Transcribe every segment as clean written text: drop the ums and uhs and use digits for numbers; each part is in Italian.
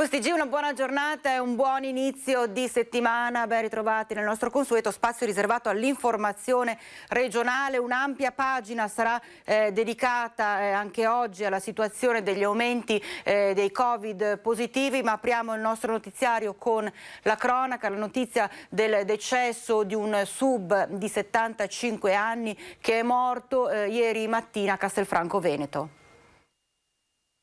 Focus TG, una buona giornata e un buon inizio di settimana. Ben ritrovati nel nostro consueto spazio riservato all'informazione regionale. Un'ampia pagina sarà dedicata anche oggi alla situazione degli aumenti dei Covid positivi, ma apriamo il nostro notiziario con la cronaca, la notizia del decesso di un sub di 75 anni che è morto ieri mattina a Castelfranco Veneto.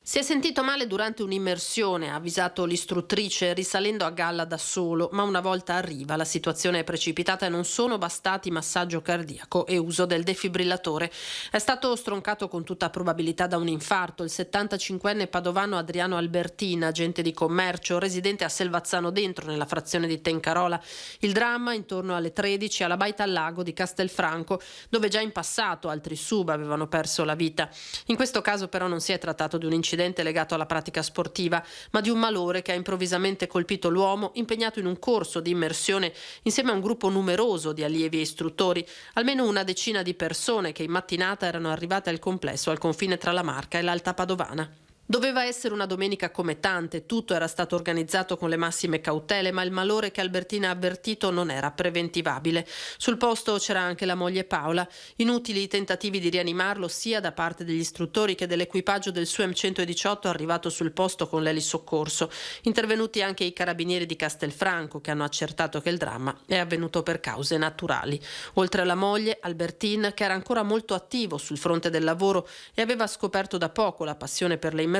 Si è sentito male durante un'immersione, ha avvisato l'istruttrice risalendo a galla da solo, ma una volta arriva la situazione è precipitata e non sono bastati massaggio cardiaco e uso del defibrillatore. È stato stroncato con tutta probabilità da un infarto il 75enne padovano Adriano Albertin, agente di commercio, residente a Selvazzano Dentro, nella frazione di Tencarola. Il dramma intorno alle 13 alla baita al lago di Castelfranco, dove già in passato altri sub avevano perso la vita. In questo caso però non si è trattato di un incidente legato alla pratica sportiva, ma di un malore che ha improvvisamente colpito l'uomo impegnato in un corso di immersione insieme a un gruppo numeroso di allievi e istruttori, almeno una decina di persone che in mattinata erano arrivate al complesso al confine tra la Marca e l'Alta Padovana. Doveva essere una domenica come tante, tutto era stato organizzato con le massime cautele, ma il malore che Albertina ha avvertito non era preventivabile. Sul posto c'era anche la moglie Paola. Inutili i tentativi di rianimarlo sia da parte degli istruttori che dell'equipaggio del SUEM 118 arrivato sul posto con l'elisoccorso. Intervenuti anche i carabinieri di Castelfranco che hanno accertato che il dramma è avvenuto per cause naturali. Oltre alla moglie, Albertin, che era ancora molto attivo sul fronte del lavoro e aveva scoperto da poco la passione per le immersioni,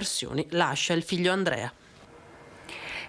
lascia il figlio Andrea.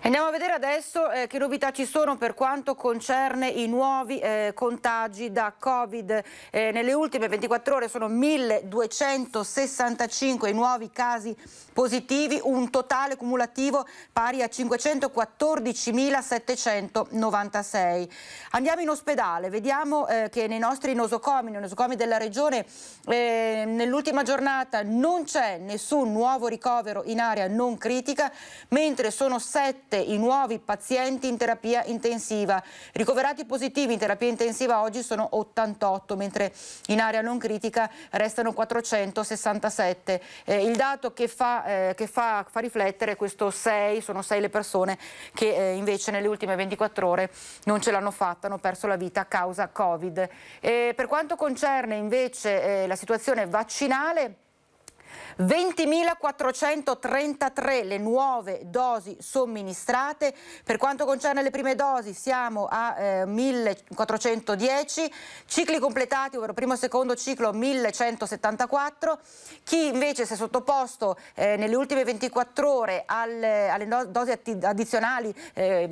Andiamo a vedere adesso che novità ci sono per quanto concerne i nuovi contagi da Covid. Nelle ultime 24 ore sono 1265 i nuovi casi positivi, un totale cumulativo pari a 514.796. Andiamo in ospedale, vediamo che nei nostri nosocomi della regione, nell'ultima giornata non c'è nessun nuovo ricovero in area non critica, mentre sono 7 i nuovi pazienti in terapia intensiva. Ricoverati positivi in terapia intensiva oggi sono 88, mentre in area non critica restano 467. Il dato che fa riflettere questo 6, sono 6 le persone che invece nelle ultime 24 ore non ce l'hanno fatta, hanno perso la vita a causa Covid. Per quanto concerne invece la situazione vaccinale, 20.433 le nuove dosi somministrate. Per quanto concerne le prime dosi siamo a 1.410, cicli completati, ovvero primo e secondo ciclo 1.174. Chi invece si è sottoposto nelle ultime 24 ore alle dosi addizionali,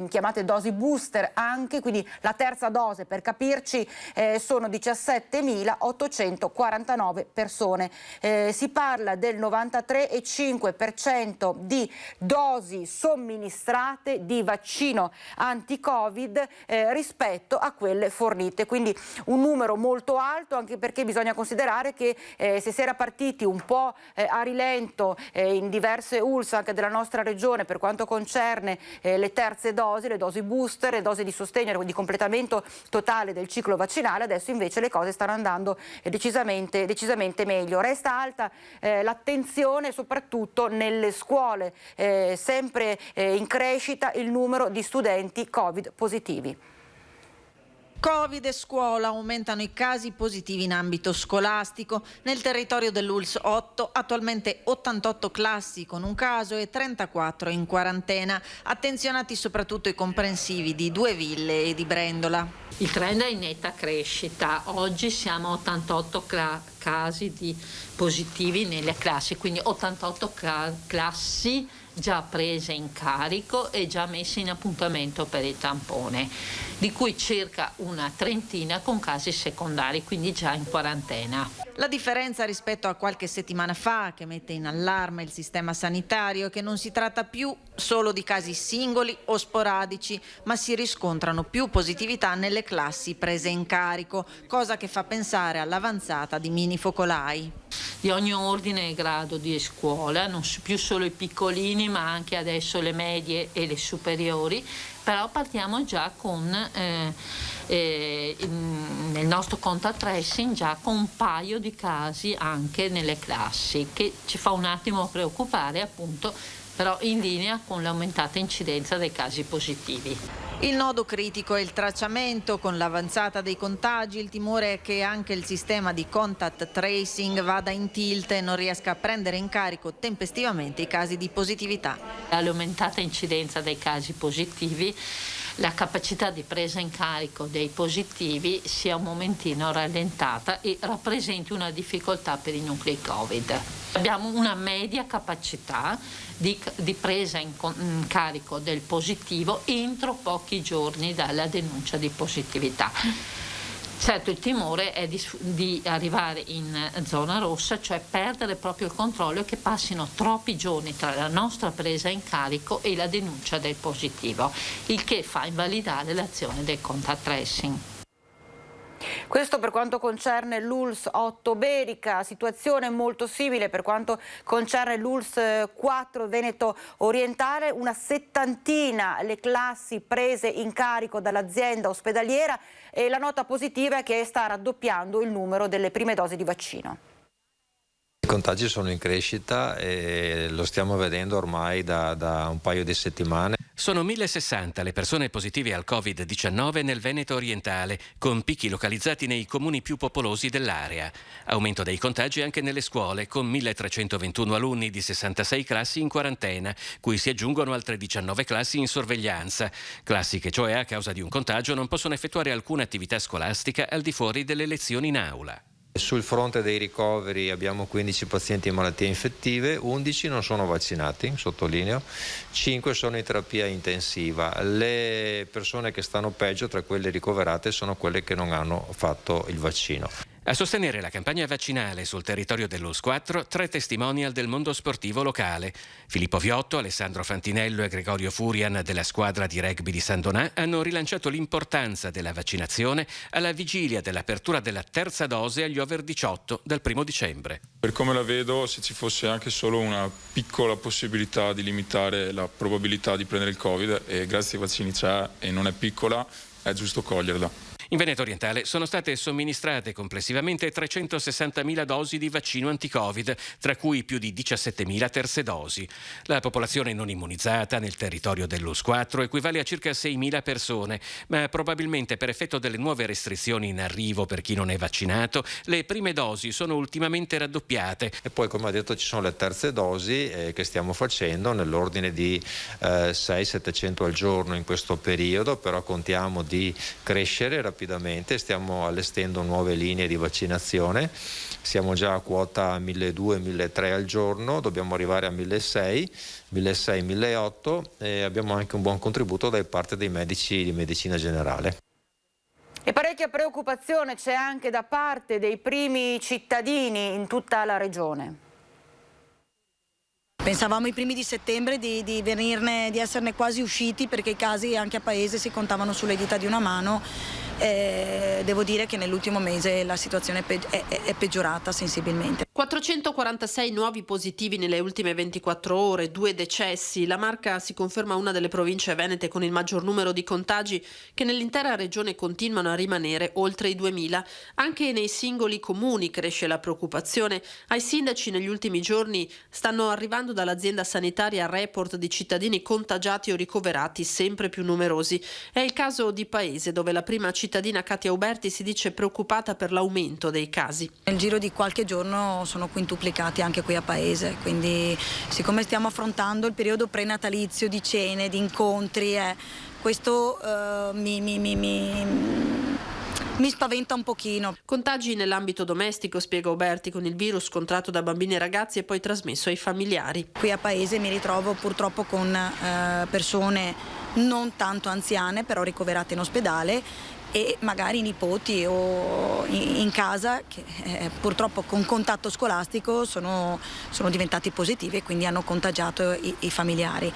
chiamate dosi booster anche, quindi la terza dose per capirci, sono 17.849 persone. Si parla del 93,5% di dosi somministrate di vaccino anti-Covid rispetto a quelle fornite, quindi un numero molto alto, anche perché bisogna considerare che se si era partiti un po' a rilento in diverse ULSS anche della nostra regione per quanto concerne le terze dosi, le dosi booster, le dosi di sostegno, di completamento totale del ciclo vaccinale, adesso invece le cose stanno andando decisamente meglio. Resta alta l'attenzione soprattutto nelle scuole, sempre in crescita il numero di studenti Covid positivi. Covid e scuola, aumentano i casi positivi in ambito scolastico. Nel territorio dell'ULSS 8, attualmente 88 classi con un caso e 34 in quarantena, attenzionati soprattutto i comprensivi di Due Ville e di Brendola. Il trend è in netta crescita, oggi siamo a 88 casi di positivi nelle classi, quindi 88 classi già prese in carico e già messe in appuntamento per il tampone, di cui circa una trentina con casi secondari, quindi già in quarantena. La differenza rispetto a qualche settimana fa, che mette in allarme il sistema sanitario, è che non si tratta più solo di casi singoli o sporadici, ma si riscontrano più positività nelle classi prese in carico, cosa che fa pensare all'avanzata di mini focolai. Di ogni ordine e grado di scuola, non più solo i piccolini ma anche adesso le medie e le superiori, però partiamo già con nel nostro contact tracing già con un paio di casi anche nelle classi, che ci fa un attimo preoccupare appunto però in linea con l'aumentata incidenza dei casi positivi. Il nodo critico è il tracciamento. Con l'avanzata dei contagi il timore è che anche il sistema di contact tracing vada in tilt e non riesca a prendere in carico tempestivamente i casi di positività. All'aumentata incidenza dei casi positivi, la capacità di presa in carico dei positivi sia un momentino rallentata e rappresenti una difficoltà per i nuclei Covid. Abbiamo una media capacità di presa in carico del positivo entro pochi giorni dalla denuncia di positività. Certo, il timore è di arrivare in zona rossa, cioè perdere proprio il controllo e che passino troppi giorni tra la nostra presa in carico e la denuncia del positivo, il che fa invalidare l'azione del contact tracing. Questo per quanto concerne l'ULSS 8 Berica, situazione molto simile per quanto concerne l'ULSS 4 Veneto Orientale, una settantina le classi prese in carico dall'azienda ospedaliera e la nota positiva è che sta raddoppiando il numero delle prime dosi di vaccino. I contagi sono in crescita e lo stiamo vedendo ormai da un paio di settimane. Sono 1060 le persone positive al Covid-19 nel Veneto orientale, con picchi localizzati nei comuni più popolosi dell'area. Aumento dei contagi anche nelle scuole, con 1321 alunni di 66 classi in quarantena, cui si aggiungono altre 19 classi in sorveglianza. Classi che cioè a causa di un contagio non possono effettuare alcuna attività scolastica al di fuori delle lezioni in aula. Sul fronte dei ricoveri abbiamo 15 pazienti in malattie infettive, 11 non sono vaccinati, sottolineo, 5 sono in terapia intensiva. Le persone che stanno peggio tra quelle ricoverate sono quelle che non hanno fatto il vaccino. A sostenere la campagna vaccinale sul territorio dell'ULSS 4, 3 testimonial del mondo sportivo locale. Filippo Viotto, Alessandro Fantinello e Gregorio Furian della squadra di rugby di San Donà hanno rilanciato l'importanza della vaccinazione alla vigilia dell'apertura della terza dose agli over 18 dal 1 dicembre. Per come la vedo, se ci fosse anche solo una piccola possibilità di limitare la probabilità di prendere il Covid, e grazie ai vaccini c'è e non è piccola, è giusto coglierla. In Veneto orientale sono state somministrate complessivamente 360.000 dosi di vaccino anti-Covid, tra cui più di 17.000 terze dosi. La popolazione non immunizzata nel territorio dell'ULSS 4 equivale a circa 6.000 persone, ma probabilmente per effetto delle nuove restrizioni in arrivo per chi non è vaccinato, le prime dosi sono ultimamente raddoppiate. E poi, come ha detto, ci sono le terze dosi che stiamo facendo nell'ordine di 600-700 al giorno in questo periodo, però contiamo di crescere rapidamente, stiamo allestendo nuove linee di vaccinazione, siamo già a quota 1.200-1.300 al giorno, dobbiamo arrivare a 1.600-1.800 e abbiamo anche un buon contributo da parte dei medici di medicina generale. E parecchia preoccupazione c'è anche da parte dei primi cittadini in tutta la regione. Pensavamo i primi di settembre di esserne quasi usciti, perché i casi anche a paese si contavano sulle dita di una mano. Devo dire che nell'ultimo mese la situazione è peggiorata sensibilmente. 446 nuovi positivi nelle ultime 24 ore, 2 decessi. La Marca si conferma una delle province venete con il maggior numero di contagi, che nell'intera regione continuano a rimanere oltre i 2000. Anche nei singoli comuni cresce la preoccupazione. Ai sindaci negli ultimi giorni stanno arrivando dall'azienda sanitaria report di cittadini contagiati o ricoverati sempre più numerosi. È il caso di Paese, dove la prima cittadina Katia Uberti si dice preoccupata per l'aumento dei casi. Nel giro di qualche giorno sono quintuplicati anche qui a Paese, quindi siccome stiamo affrontando il periodo prenatalizio di cene, di incontri, questo mi spaventa un pochino. Contagi nell'ambito domestico, spiega Uberti, con il virus contratto da bambini e ragazzi e poi trasmesso ai familiari. Qui a Paese mi ritrovo purtroppo con persone non tanto anziane, però ricoverate in ospedale, e magari nipoti o in casa che purtroppo con contatto scolastico sono diventati positivi e quindi hanno contagiato i familiari.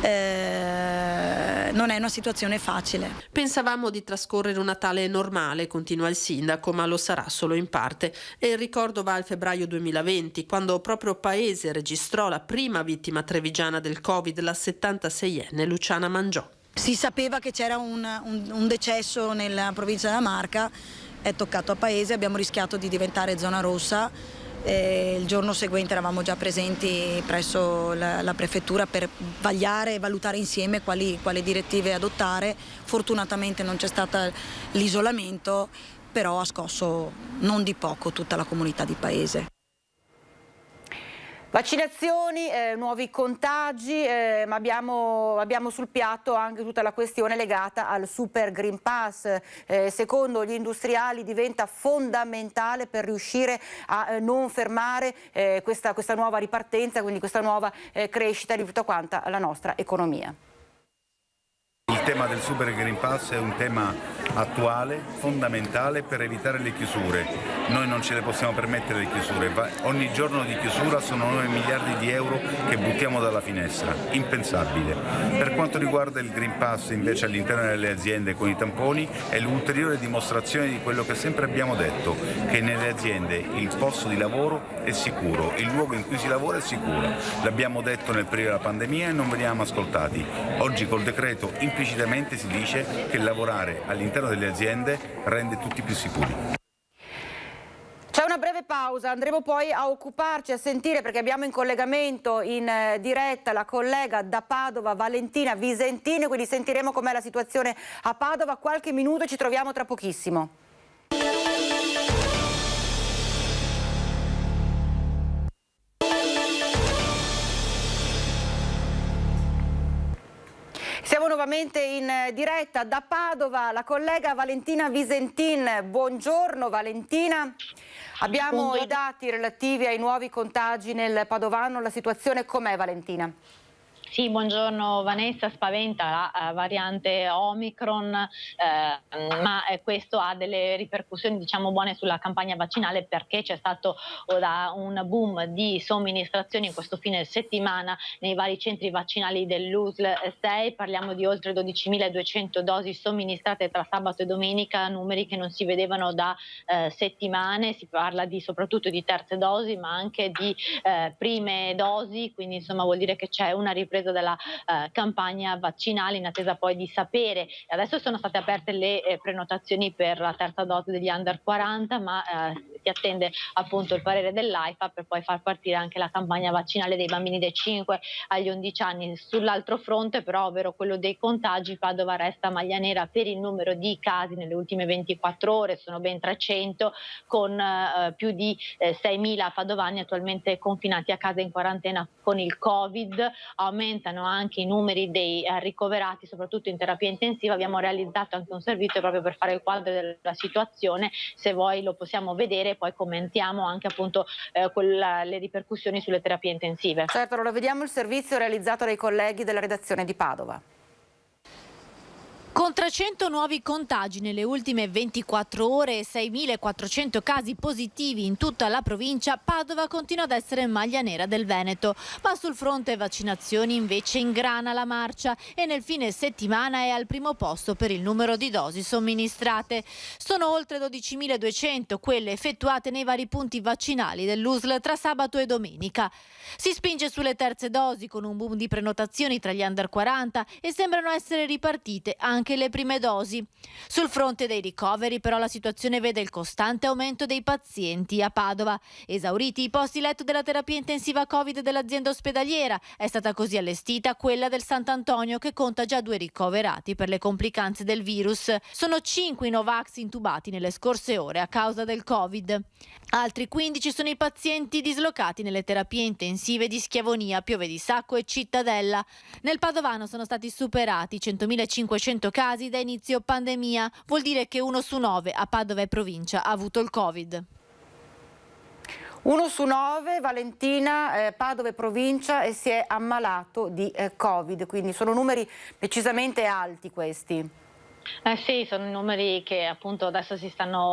Non è una situazione facile. Pensavamo di trascorrere un Natale normale, continua il sindaco, ma lo sarà solo in parte. E il ricordo va al febbraio 2020, quando proprio Paese registrò la prima vittima trevigiana del Covid, la 76enne Luciana Mangiò. Si sapeva che c'era un decesso nella provincia della Marca, è toccato a Paese, abbiamo rischiato di diventare zona rossa. Il giorno seguente eravamo già presenti presso la prefettura per vagliare e valutare insieme quali direttive adottare. Fortunatamente non c'è stato l'isolamento, però ha scosso non di poco tutta la comunità di paese. Vaccinazioni, nuovi contagi, ma abbiamo sul piatto anche tutta la questione legata al Super Green Pass. Secondo gli industriali diventa fondamentale per riuscire a non fermare questa nuova ripartenza, quindi questa nuova crescita di tutta quanta la nostra economia. Il tema del Super Green Pass è un tema attuale, fondamentale per evitare le chiusure. Noi non ce le possiamo permettere le chiusure. Ogni giorno di chiusura sono 9 miliardi di euro che buttiamo dalla finestra. Impensabile. Per quanto riguarda il Green Pass invece all'interno delle aziende con i tamponi è l'ulteriore dimostrazione di quello che sempre abbiamo detto, che nelle aziende il posto di lavoro è sicuro, il luogo in cui si lavora è sicuro. L'abbiamo detto nel periodo della pandemia e non veniamo ascoltati. Oggi col decreto implicitamente si dice che lavorare all'interno delle aziende rende tutti più sicuri. C'è una breve pausa, andremo poi a occuparci, a sentire, perché abbiamo in collegamento in diretta la collega da Padova Valentina Visentini, quindi sentiremo com'è la situazione a Padova. Qualche minuto, ci troviamo tra pochissimo. Siamo nuovamente in diretta da Padova, la collega Valentina Visentin. Buongiorno Valentina. Abbiamo i dati relativi ai nuovi contagi nel Padovano, la situazione com'è Valentina? Sì, buongiorno Vanessa, spaventa la variante Omicron, ma questo ha delle ripercussioni diciamo buone sulla campagna vaccinale, perché c'è stato un boom di somministrazioni in questo fine settimana nei vari centri vaccinali dell'USL 6, parliamo di oltre 12.200 dosi somministrate tra sabato e domenica, numeri che non si vedevano da settimane. Si parla soprattutto di terze dosi ma anche di prime dosi, quindi insomma vuol dire che c'è una ripresa della campagna vaccinale, in attesa poi di sapere. Adesso sono state aperte le prenotazioni per la terza dose degli under 40, ma si attende appunto il parere dell'AIFA per poi far partire anche la campagna vaccinale dei bambini dai 5 agli 11 anni. Sull'altro fronte però, ovvero quello dei contagi, Padova resta maglia nera per il numero di casi nelle ultime 24 ore, sono ben 300, con più di 6.000 padovani attualmente confinati a casa in quarantena con il Covid. Aumentano anche i numeri dei ricoverati, soprattutto in terapia intensiva. Abbiamo realizzato anche un servizio proprio per fare il quadro della situazione, se vuoi lo possiamo vedere, poi commentiamo anche appunto le ripercussioni sulle terapie intensive. Certo, allora vediamo il servizio realizzato dai colleghi della redazione di Padova. Con 300 nuovi contagi nelle ultime 24 ore e 6.400 casi positivi in tutta la provincia, Padova continua ad essere maglia nera del Veneto. Ma sul fronte vaccinazioni invece ingrana la marcia e nel fine settimana è al primo posto per il numero di dosi somministrate. Sono oltre 12.200 quelle effettuate nei vari punti vaccinali dell'USL tra sabato e domenica. Si spinge sulle terze dosi con un boom di prenotazioni tra gli under 40 e sembrano essere ripartite anche le prime dosi. Sul fronte dei ricoveri però la situazione vede il costante aumento dei pazienti a Padova. Esauriti i posti letto della terapia intensiva Covid dell'azienda ospedaliera, è stata così allestita quella del Sant'Antonio, che conta già 2 ricoverati per le complicanze del virus. Sono 5 i Novax intubati nelle scorse ore a causa del Covid. Altri 15 sono i pazienti dislocati nelle terapie intensive di Schiavonia, Piove di Sacco e Cittadella. Nel Padovano sono stati superati 100.500 casi da inizio pandemia. Vuol dire che 1 su 9 a Padova e provincia ha avuto il Covid. 1 su 9, Valentina, Padova e provincia, e si è ammalato di Covid, quindi sono numeri decisamente alti questi. Sì, sono i numeri che appunto adesso si stanno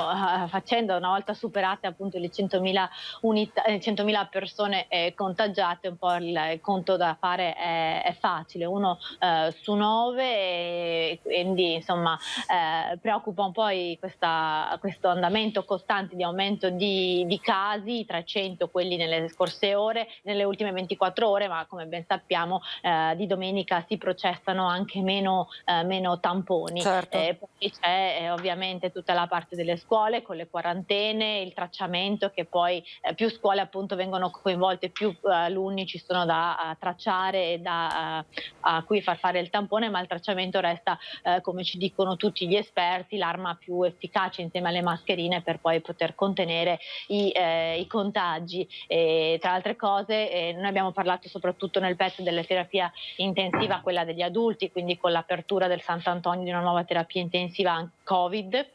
facendo, una volta superate appunto le 100.000 persone contagiate, un po' il conto da fare è facile, 1 su 9, e quindi insomma preoccupa un po' questo andamento costante di aumento di casi, 300 quelli nelle scorse ore, nelle ultime 24 ore, ma come ben sappiamo di domenica si processano anche meno tamponi. Certo. Certo. Poi c'è ovviamente tutta la parte delle scuole con le quarantene, il tracciamento, che poi più scuole appunto vengono coinvolte, più alunni ci sono da tracciare e a cui far fare il tampone, ma il tracciamento resta, come ci dicono tutti gli esperti, l'arma più efficace insieme alle mascherine per poi poter contenere i contagi. E, tra altre cose, noi abbiamo parlato soprattutto nel pezzo della terapia intensiva, quella degli adulti, quindi con l'apertura del Sant'Antonio di una nuova terapia intensiva Covid,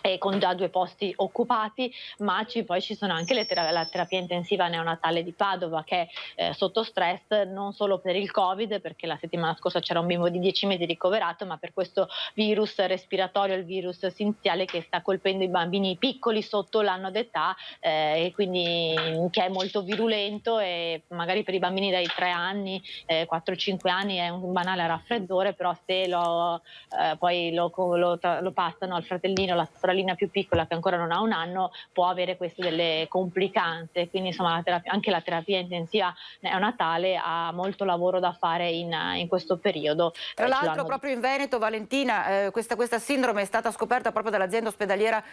e con già 2 posti occupati, ma poi ci sono anche la terapia intensiva neonatale di Padova, che è sotto stress non solo per il Covid, perché la settimana scorsa c'era un bimbo di 10 mesi ricoverato, ma per questo virus respiratorio, il virus sinziale, che sta colpendo i bambini piccoli sotto l'anno d'età, e quindi che è molto virulento, e magari per i bambini dai 3 anni, 4-5 anni è un banale raffreddore, però se poi lo passano al fratellino, alla sorellina più piccola che ancora non ha un anno, può avere queste delle complicanze. Quindi insomma anche la terapia intensiva neonatale ha molto lavoro da fare in questo periodo. Tra l'altro proprio in Veneto, Valentina, questa sindrome è stata scoperta proprio dall'azienda ospedaliera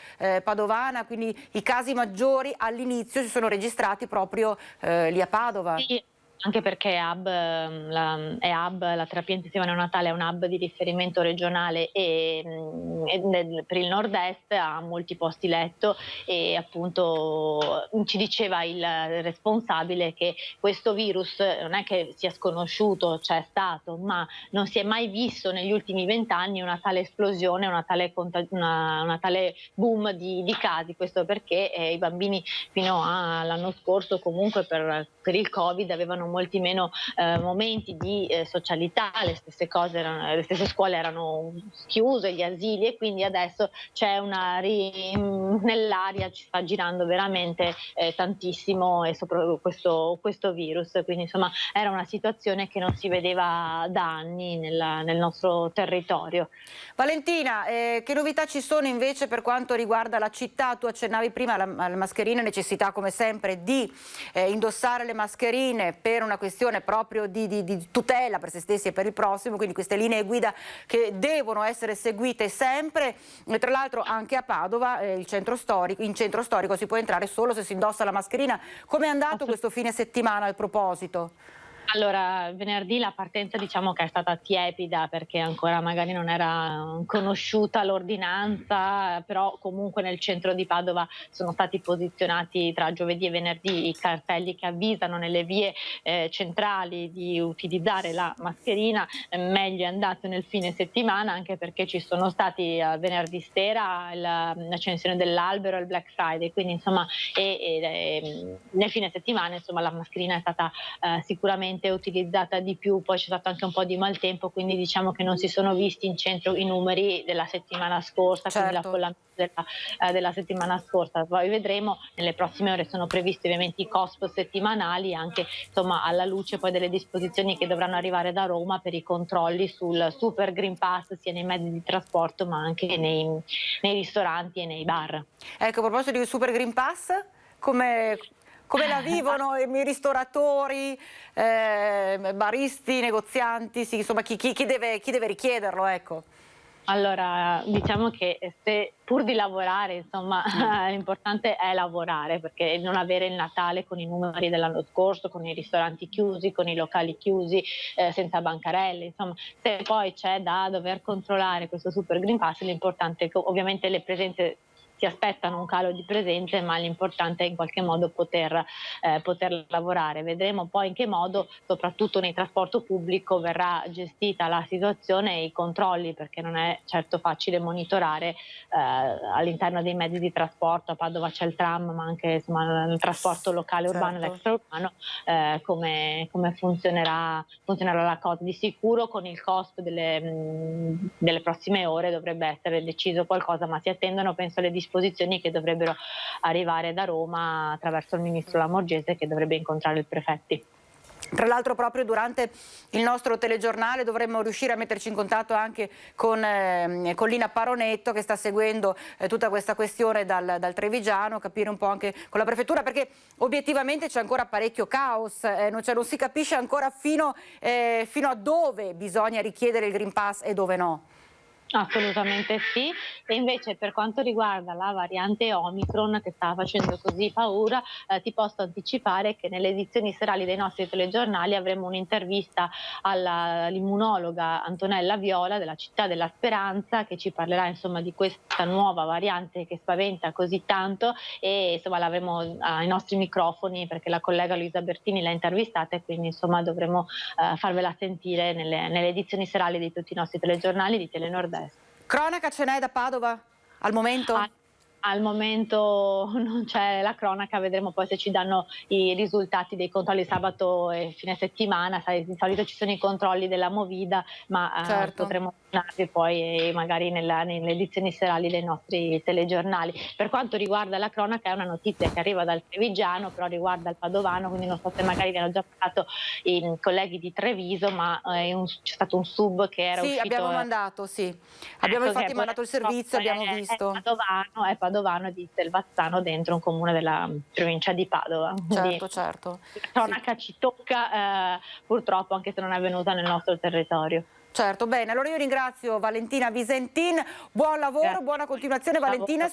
padovana, quindi i casi maggiori all'inizio si sono registrati proprio lì a Padova. Sì. Anche perché la terapia intensiva neonatale è un hub di riferimento regionale e per il nord-est ha molti posti letto, e appunto ci diceva il responsabile che questo virus non è che sia sconosciuto, c'è stato, ma non si è mai visto negli ultimi 20 anni una tale esplosione, una tale boom di casi. Questo perché i bambini fino all'anno scorso comunque per il Covid avevano molti meno momenti di socialità, le stesse scuole erano chiuse, gli asili, e quindi adesso c'è nell'aria ci sta girando veramente tantissimo, e soprattutto questo virus. Quindi insomma era una situazione che non si vedeva da anni nel nostro territorio. Valentina, che novità ci sono invece per quanto riguarda la città? Tu accennavi prima alle mascherine, necessità come sempre di indossare le mascherine per una questione proprio di tutela per se stessi e per il prossimo, quindi queste linee guida che devono essere seguite sempre. E tra l'altro anche a Padova, in centro storico si può entrare solo se si indossa la mascherina. Come è andato questo fine settimana al proposito? Allora, venerdì la partenza diciamo che è stata tiepida, perché ancora magari non era conosciuta l'ordinanza, però comunque nel centro di Padova sono stati posizionati tra giovedì e venerdì i cartelli che avvisano nelle vie centrali di utilizzare la mascherina. Meglio è andato nel fine settimana, anche perché ci sono stati venerdì sera l'accensione dell'albero e il Black Friday, quindi insomma nel fine settimana insomma la mascherina è stata sicuramente utilizzata di più. Poi c'è stato anche un po' di maltempo, quindi diciamo che non si sono visti in centro i numeri della settimana scorsa, certo, quindi l'affollamento della settimana scorsa. Poi vedremo, nelle prossime ore sono previsti ovviamente i COSP settimanali, anche insomma alla luce poi delle disposizioni che dovranno arrivare da Roma per i controlli sul Super Green Pass, sia nei mezzi di trasporto ma anche nei ristoranti e nei bar. Ecco, a proposito di Super Green Pass, come la vivono i ristoratori, baristi, negozianti, sì, insomma chi deve richiederlo, ecco? Allora, diciamo che se pur di lavorare, insomma, l'importante è lavorare, perché non avere il Natale con i numeri dell'anno scorso, con i ristoranti chiusi, con i locali chiusi, senza bancarelle, insomma, se poi c'è da dover controllare questo Super Green Pass, l'importante è che ovviamente le presenze si aspettano un calo di presenze, ma l'importante è in qualche modo poter lavorare. Vedremo poi in che modo, soprattutto nel trasporto pubblico, verrà gestita la situazione e i controlli, perché non è certo facile monitorare all'interno dei mezzi di trasporto. A Padova c'è il tram, ma anche insomma, il trasporto locale, urbano, certo, ed extraurbano, come funzionerà la cosa. Di sicuro con il costo delle prossime ore dovrebbe essere deciso qualcosa, ma si attendono, penso, le disposizioni che dovrebbero arrivare da Roma attraverso il ministro Lamorgese, che dovrebbe incontrare i prefetti. Tra l'altro proprio durante il nostro telegiornale dovremmo riuscire a metterci in contatto anche con Lina Paronetto, che sta seguendo tutta questa questione dal Trevigiano, capire un po' anche con la prefettura, perché obiettivamente c'è ancora parecchio caos, non si capisce ancora fino a dove bisogna richiedere il Green Pass e dove no. Assolutamente sì, e invece per quanto riguarda la variante Omicron che sta facendo così paura, ti posso anticipare che nelle edizioni serali dei nostri telegiornali avremo un'intervista all'immunologa Antonella Viola della Città della Speranza, che ci parlerà insomma di questa nuova variante che spaventa così tanto, e insomma l'avremo ai nostri microfoni perché la collega Luisa Bertini l'ha intervistata, e quindi insomma dovremo farvela sentire nelle edizioni serali di tutti i nostri telegiornali di Telenord. Cronaca ce n'è da Padova al momento? Al momento non c'è la cronaca, vedremo poi se ci danno i risultati dei controlli sabato e fine settimana. Sai, di solito ci sono i controlli della Movida, ma certo, potremo tornarvi poi magari nelle edizioni serali dei nostri telegiornali. Per quanto riguarda la cronaca, è una notizia che arriva dal Trevigiano, però riguarda il Padovano, quindi non so se magari vi hanno già parlato i colleghi di Treviso, ma c'è stato un sub che era uscito. Abbiamo mandato, abbiamo infatti mandato il servizio, abbiamo visto. È Padovano di Selvazzano, dentro un comune della provincia di Padova. Certo. La cronaca ci tocca purtroppo, anche se non è venuta nel nostro territorio. Certo, bene, allora io ringrazio Valentina Visentin, buon lavoro, buona continuazione Valentina,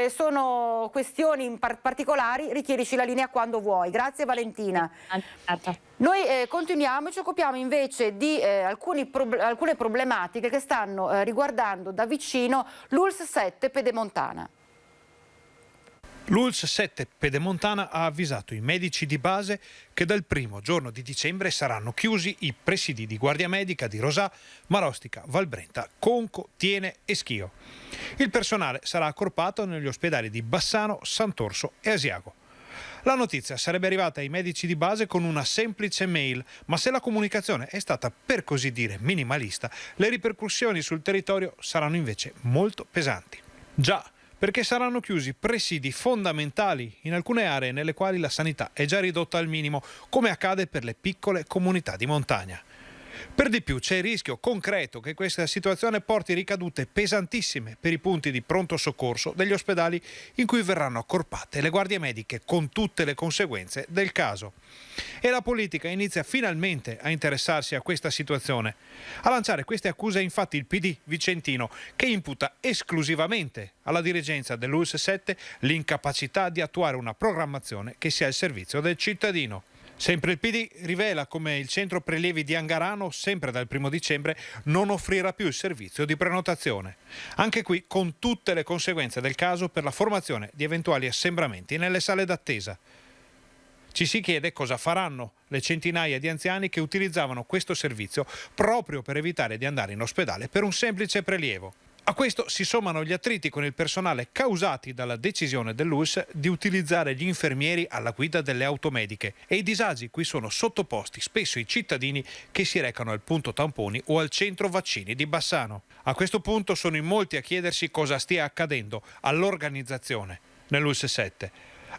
sono questioni particolari, richiedici la linea quando vuoi. Grazie Valentina. Noi continuiamo e ci occupiamo invece di alcune problematiche che stanno riguardando da vicino l'ULSS 7 Pedemontana. L'ULSS 7 Pedemontana ha avvisato i medici di base che dal primo giorno di dicembre saranno chiusi i presidi di Guardia Medica di Rosà, Marostica, Valbrenta, Conco, Tiene e Schio. Il personale sarà accorpato negli ospedali di Bassano, Sant'Orso e Asiago. La notizia sarebbe arrivata ai medici di base con una semplice mail, ma se la comunicazione è stata per così dire minimalista, le ripercussioni sul territorio saranno invece molto pesanti. Già, perché saranno chiusi presidi fondamentali in alcune aree nelle quali la sanità è già ridotta al minimo, come accade per le piccole comunità di montagna. Per di più c'è il rischio concreto che questa situazione porti ricadute pesantissime per i punti di pronto soccorso degli ospedali in cui verranno accorpate le guardie mediche, con tutte le conseguenze del caso. E la politica inizia finalmente a interessarsi a questa situazione. A lanciare queste accuse è infatti il PD vicentino, che imputa esclusivamente alla dirigenza dell'ULSS 7 l'incapacità di attuare una programmazione che sia al servizio del cittadino. Sempre il PD rivela come il centro prelievi di Angarano, sempre dal 1° dicembre, non offrirà più il servizio di prenotazione. Anche qui con tutte le conseguenze del caso per la formazione di eventuali assembramenti nelle sale d'attesa. Ci si chiede cosa faranno le centinaia di anziani che utilizzavano questo servizio proprio per evitare di andare in ospedale per un semplice prelievo. A questo si sommano gli attriti con il personale causati dalla decisione dell'ULSS di utilizzare gli infermieri alla guida delle automediche e i disagi cui sono sottoposti spesso i cittadini che si recano al punto tamponi o al centro vaccini di Bassano. A questo punto sono in molti a chiedersi cosa stia accadendo all'organizzazione nell'ULSS 7.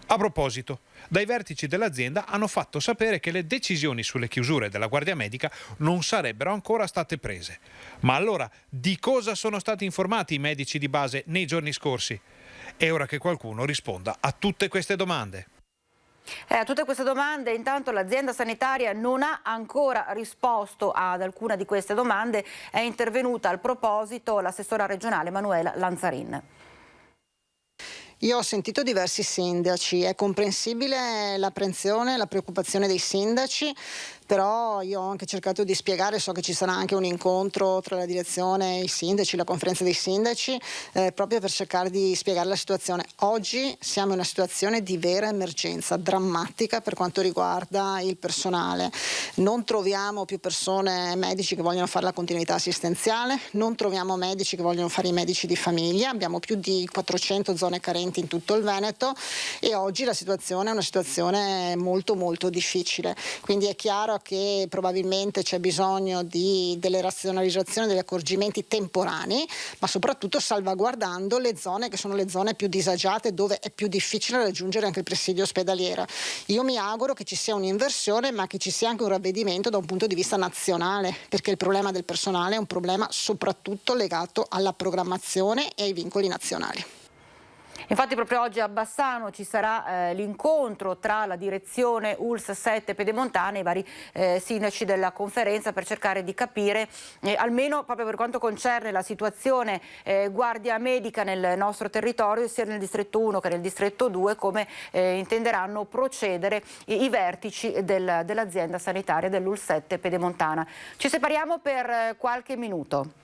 A proposito, dai vertici dell'azienda hanno fatto sapere che le decisioni sulle chiusure della Guardia Medica non sarebbero ancora state prese. Ma allora, di cosa sono stati informati i medici di base nei giorni scorsi? È ora che qualcuno risponda a tutte queste domande. A tutte queste domande intanto l'azienda sanitaria non ha ancora risposto ad alcuna di queste domande. È intervenuta al proposito l'assessora regionale Manuela Lanzarin. Io ho sentito diversi sindaci, è comprensibile l'apprensione, la preoccupazione dei sindaci, però io ho anche cercato di spiegare, so che ci sarà anche un incontro tra la direzione e i sindaci, la conferenza dei sindaci, proprio per cercare di spiegare la situazione. Oggi siamo in una situazione di vera emergenza, drammatica per quanto riguarda il personale. Non troviamo più persone, medici che vogliono fare la continuità assistenziale, non troviamo medici che vogliono fare i medici di famiglia, abbiamo più di 400 zone carenti in tutto il Veneto e oggi la situazione è una situazione molto molto difficile, quindi è chiaro che probabilmente c'è bisogno delle razionalizzazioni, degli accorgimenti temporanei, ma soprattutto salvaguardando le zone che sono le zone più disagiate, dove è più difficile raggiungere anche il presidio ospedaliero. Io mi auguro che ci sia un'inversione, ma che ci sia anche un ravvedimento da un punto di vista nazionale, perché il problema del personale è un problema soprattutto legato alla programmazione e ai vincoli nazionali. Infatti proprio oggi a Bassano ci sarà l'incontro tra la direzione ULSS 7 Pedemontana e i vari sindaci della conferenza per cercare di capire almeno proprio per quanto concerne la situazione guardia medica nel nostro territorio, sia nel distretto 1 che nel distretto 2, come intenderanno procedere i vertici dell'azienda sanitaria dell'ULSS 7 Pedemontana. Ci separiamo per qualche minuto.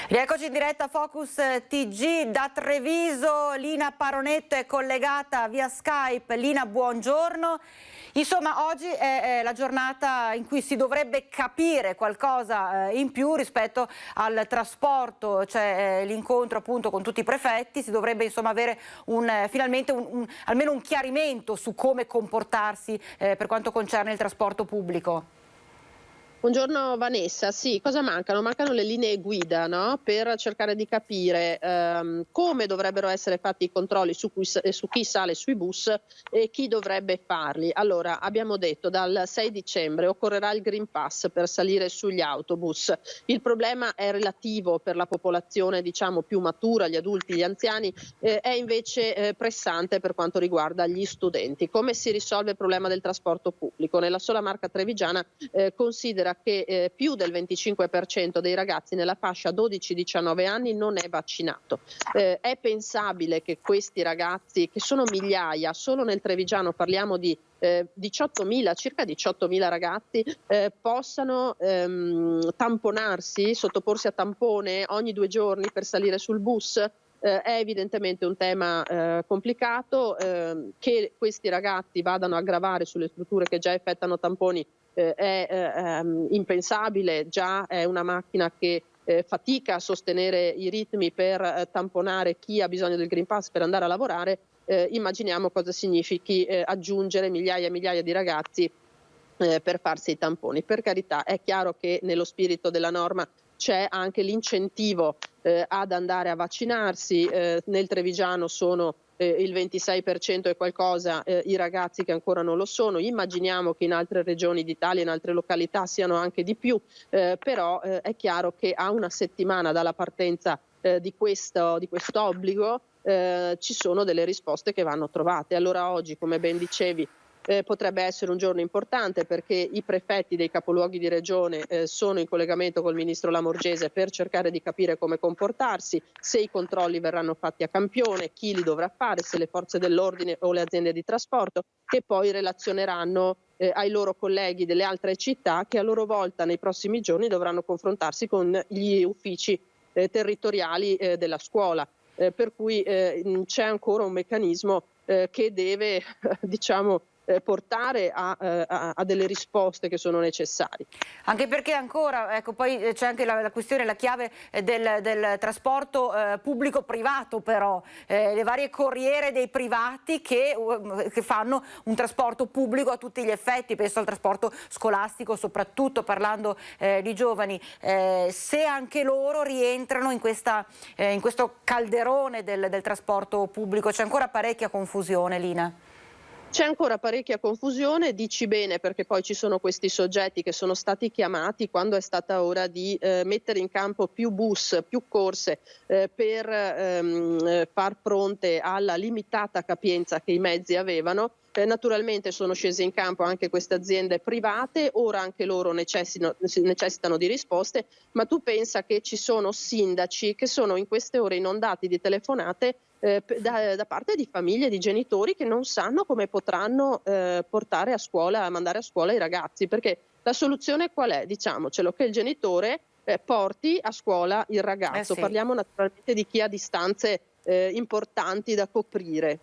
Rieccoci in diretta Focus TG da Treviso. Lina Paronetto è collegata via Skype. Lina, buongiorno. Insomma, oggi è la giornata in cui si dovrebbe capire qualcosa in più rispetto al trasporto. C'è l'incontro appunto con tutti i prefetti, si dovrebbe insomma avere finalmente almeno un chiarimento su come comportarsi per quanto concerne il trasporto pubblico. Buongiorno Vanessa, sì, cosa mancano? Mancano le linee guida, no? Per cercare di capire come dovrebbero essere fatti i controlli su chi sale sui bus e chi dovrebbe farli. Allora, abbiamo detto dal 6 dicembre occorrerà il Green Pass per salire sugli autobus. Il problema è relativo per la popolazione diciamo più matura, gli adulti, gli anziani, è invece pressante per quanto riguarda gli studenti. Come si risolve il problema del trasporto pubblico? Nella sola Marca Trevigiana considera che più del 25% dei ragazzi nella fascia 12-19 anni non è vaccinato. È pensabile che questi ragazzi, che sono migliaia, solo nel Trevigiano parliamo di circa 18.000 ragazzi, possano tamponarsi, sottoporsi a tampone ogni 2 giorni per salire sul bus? È evidentemente un tema complicato, che questi ragazzi vadano a gravare sulle strutture che già effettuano tamponi è impensabile, già è una macchina che fatica a sostenere i ritmi per tamponare chi ha bisogno del Green Pass per andare a lavorare. Immaginiamo cosa significhi aggiungere migliaia e migliaia di ragazzi per farsi i tamponi. Per carità, è chiaro che nello spirito della norma c'è anche l'incentivo ad andare a vaccinarsi. Nel Trevigiano sono il 26% e qualcosa i ragazzi che ancora non lo sono. Immaginiamo che in altre regioni d'Italia, in altre località siano anche di più, però è chiaro che a una settimana dalla partenza di questo obbligo ci sono delle risposte che vanno trovate. Allora oggi, come ben dicevi, potrebbe essere un giorno importante perché i prefetti dei capoluoghi di regione sono in collegamento col ministro Lamorgese per cercare di capire come comportarsi, se i controlli verranno fatti a campione, chi li dovrà fare, se le forze dell'ordine o le aziende di trasporto, che poi relazioneranno ai loro colleghi delle altre città che a loro volta nei prossimi giorni dovranno confrontarsi con gli uffici territoriali della scuola. Per cui c'è ancora un meccanismo che deve diciamo portare a delle risposte che sono necessarie. Anche perché ancora, ecco, poi c'è anche la questione, la chiave del trasporto pubblico-privato, però le varie corriere dei privati che fanno un trasporto pubblico a tutti gli effetti, penso al trasporto scolastico, soprattutto parlando di giovani, se anche loro rientrano in questo calderone del trasporto pubblico. C'è ancora parecchia confusione, Lina. C'è ancora parecchia confusione, dici bene, perché poi ci sono questi soggetti che sono stati chiamati quando è stata ora di mettere in campo più bus, più corse per far fronte alla limitata capienza che i mezzi avevano. Naturalmente sono scese in campo anche queste aziende private, ora anche loro necessitano di risposte, ma tu pensa che ci sono sindaci che sono in queste ore inondati di telefonate da parte di famiglie, di genitori che non sanno come potranno mandare a scuola i ragazzi, perché la soluzione qual è? Diciamocelo, che il genitore porti a scuola il ragazzo. Sì. Parliamo naturalmente di chi ha distanze importanti da coprire,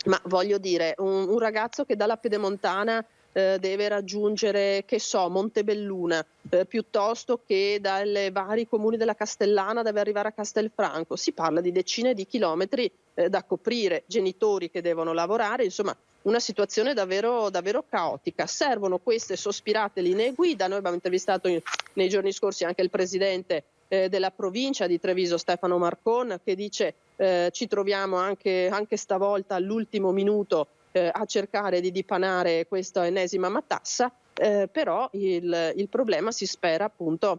ma voglio dire, un ragazzo che dalla Pedemontana deve raggiungere, che so, Montebelluna, piuttosto che dai vari comuni della Castellana deve arrivare a Castelfranco. Si parla di decine di chilometri da coprire, genitori che devono lavorare, insomma una situazione davvero, davvero caotica. Servono queste sospirate linee guida. Noi abbiamo intervistato nei giorni scorsi anche il presidente della provincia di Treviso, Stefano Marcon, che dice ci troviamo anche stavolta all'ultimo minuto a cercare di dipanare questa ennesima matassa, però il problema si spera appunto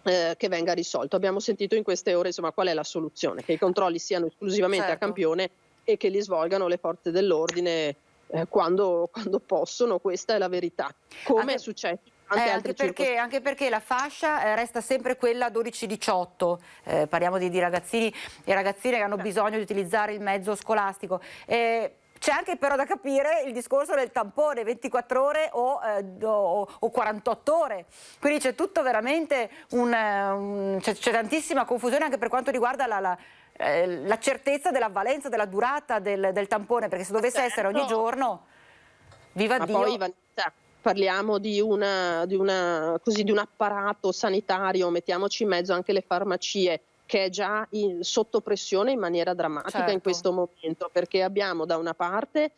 che venga risolto. Abbiamo sentito in queste ore insomma qual è la soluzione, che i controlli siano esclusivamente a campione e che li svolgano le forze dell'ordine quando possono, questa è la verità, come è successo in tante altre circostanze. Anche perché la fascia resta sempre quella 12-18, parliamo di ragazzini e ragazzine che hanno bisogno di utilizzare il mezzo scolastico. C'è anche però da capire il discorso del tampone 24 ore o 48 ore, quindi c'è tutto veramente c'è tantissima confusione anche per quanto riguarda la certezza della valenza, della durata del tampone, perché se dovesse essere ogni giorno, viva Dio. Poi, Vanessa, parliamo di un apparato sanitario, mettiamoci in mezzo anche le farmacie, che è già sotto pressione in maniera drammatica in questo momento, perché abbiamo da una parte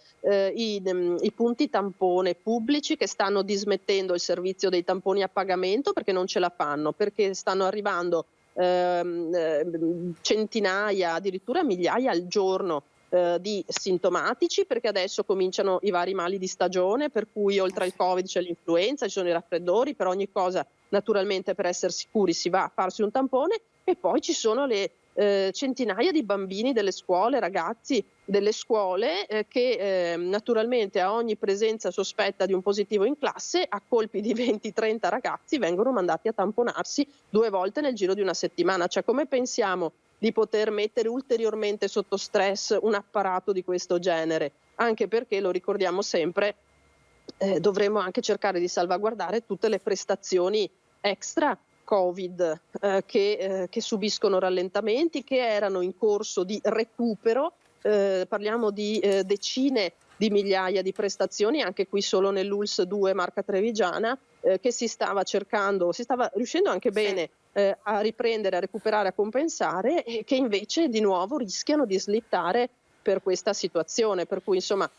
i punti tampone pubblici che stanno dismettendo il servizio dei tamponi a pagamento perché non ce la fanno, perché stanno arrivando centinaia, addirittura migliaia al giorno di sintomatici, perché adesso cominciano i vari mali di stagione, per cui oltre al Covid c'è l'influenza, ci sono i raffreddori, per ogni cosa naturalmente per essere sicuri si va a farsi un tampone, e poi ci sono le centinaia di bambini delle scuole, ragazzi delle scuole che naturalmente a ogni presenza sospetta di un positivo in classe, a colpi di 20-30 ragazzi vengono mandati a tamponarsi 2 volte nel giro di una settimana. Cioè, come pensiamo di poter mettere ulteriormente sotto stress un apparato di questo genere? Anche perché, lo ricordiamo sempre, dovremmo anche cercare di salvaguardare tutte le prestazioni extra Covid che subiscono rallentamenti, che erano in corso di recupero. Parliamo di decine di migliaia di prestazioni, anche qui solo nell'ULSS 2 Marca Trevigiana, che si stava riuscendo anche bene a riprendere, a recuperare, a compensare, e che invece di nuovo rischiano di slittare per questa situazione. Per cui insomma,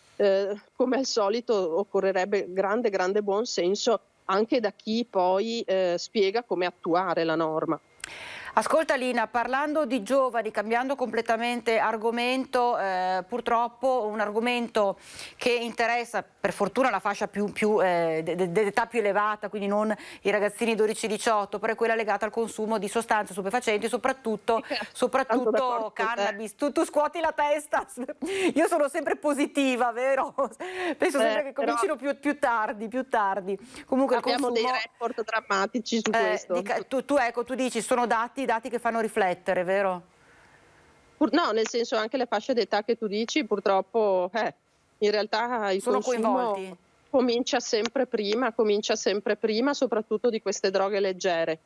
come al solito, occorrerebbe grande buon senso anche da chi poi spiega come attuare la norma. Ascolta Lina, parlando di giovani, cambiando completamente argomento, purtroppo un argomento che interessa per fortuna la fascia d'età più elevata, quindi non i ragazzini 12-18, però è quella legata al consumo di sostanze stupefacenti, soprattutto cannabis. Tu scuoti la testa, io sono sempre positiva, vero? Penso sempre che comincino più tardi. Comunque abbiamo dei report drammatici su questo. Tu dici sono dati che fanno riflettere, vero? No, nel senso, anche le fasce d'età che tu dici purtroppo in realtà il sono consumo coinvolti. comincia sempre prima, soprattutto di queste droghe leggere,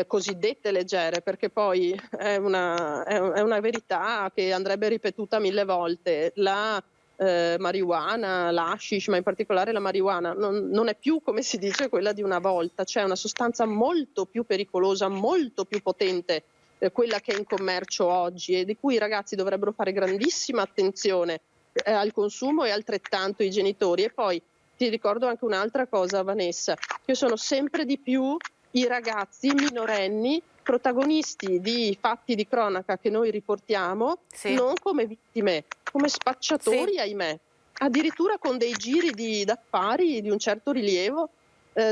cosiddette leggere, perché poi è una verità che andrebbe ripetuta 1000 volte. La marijuana, l'hashish, ma in particolare la marijuana non è più, come si dice, quella di una volta. C'è una sostanza molto più pericolosa, molto più potente, quella che è in commercio oggi, e di cui i ragazzi dovrebbero fare grandissima attenzione al consumo, e altrettanto i genitori. E poi ti ricordo anche un'altra cosa, Vanessa, che sono sempre di più i ragazzi minorenni protagonisti di fatti di cronaca che noi riportiamo, non come vittime, come spacciatori, ahimè, addirittura con dei giri d'affari di un certo rilievo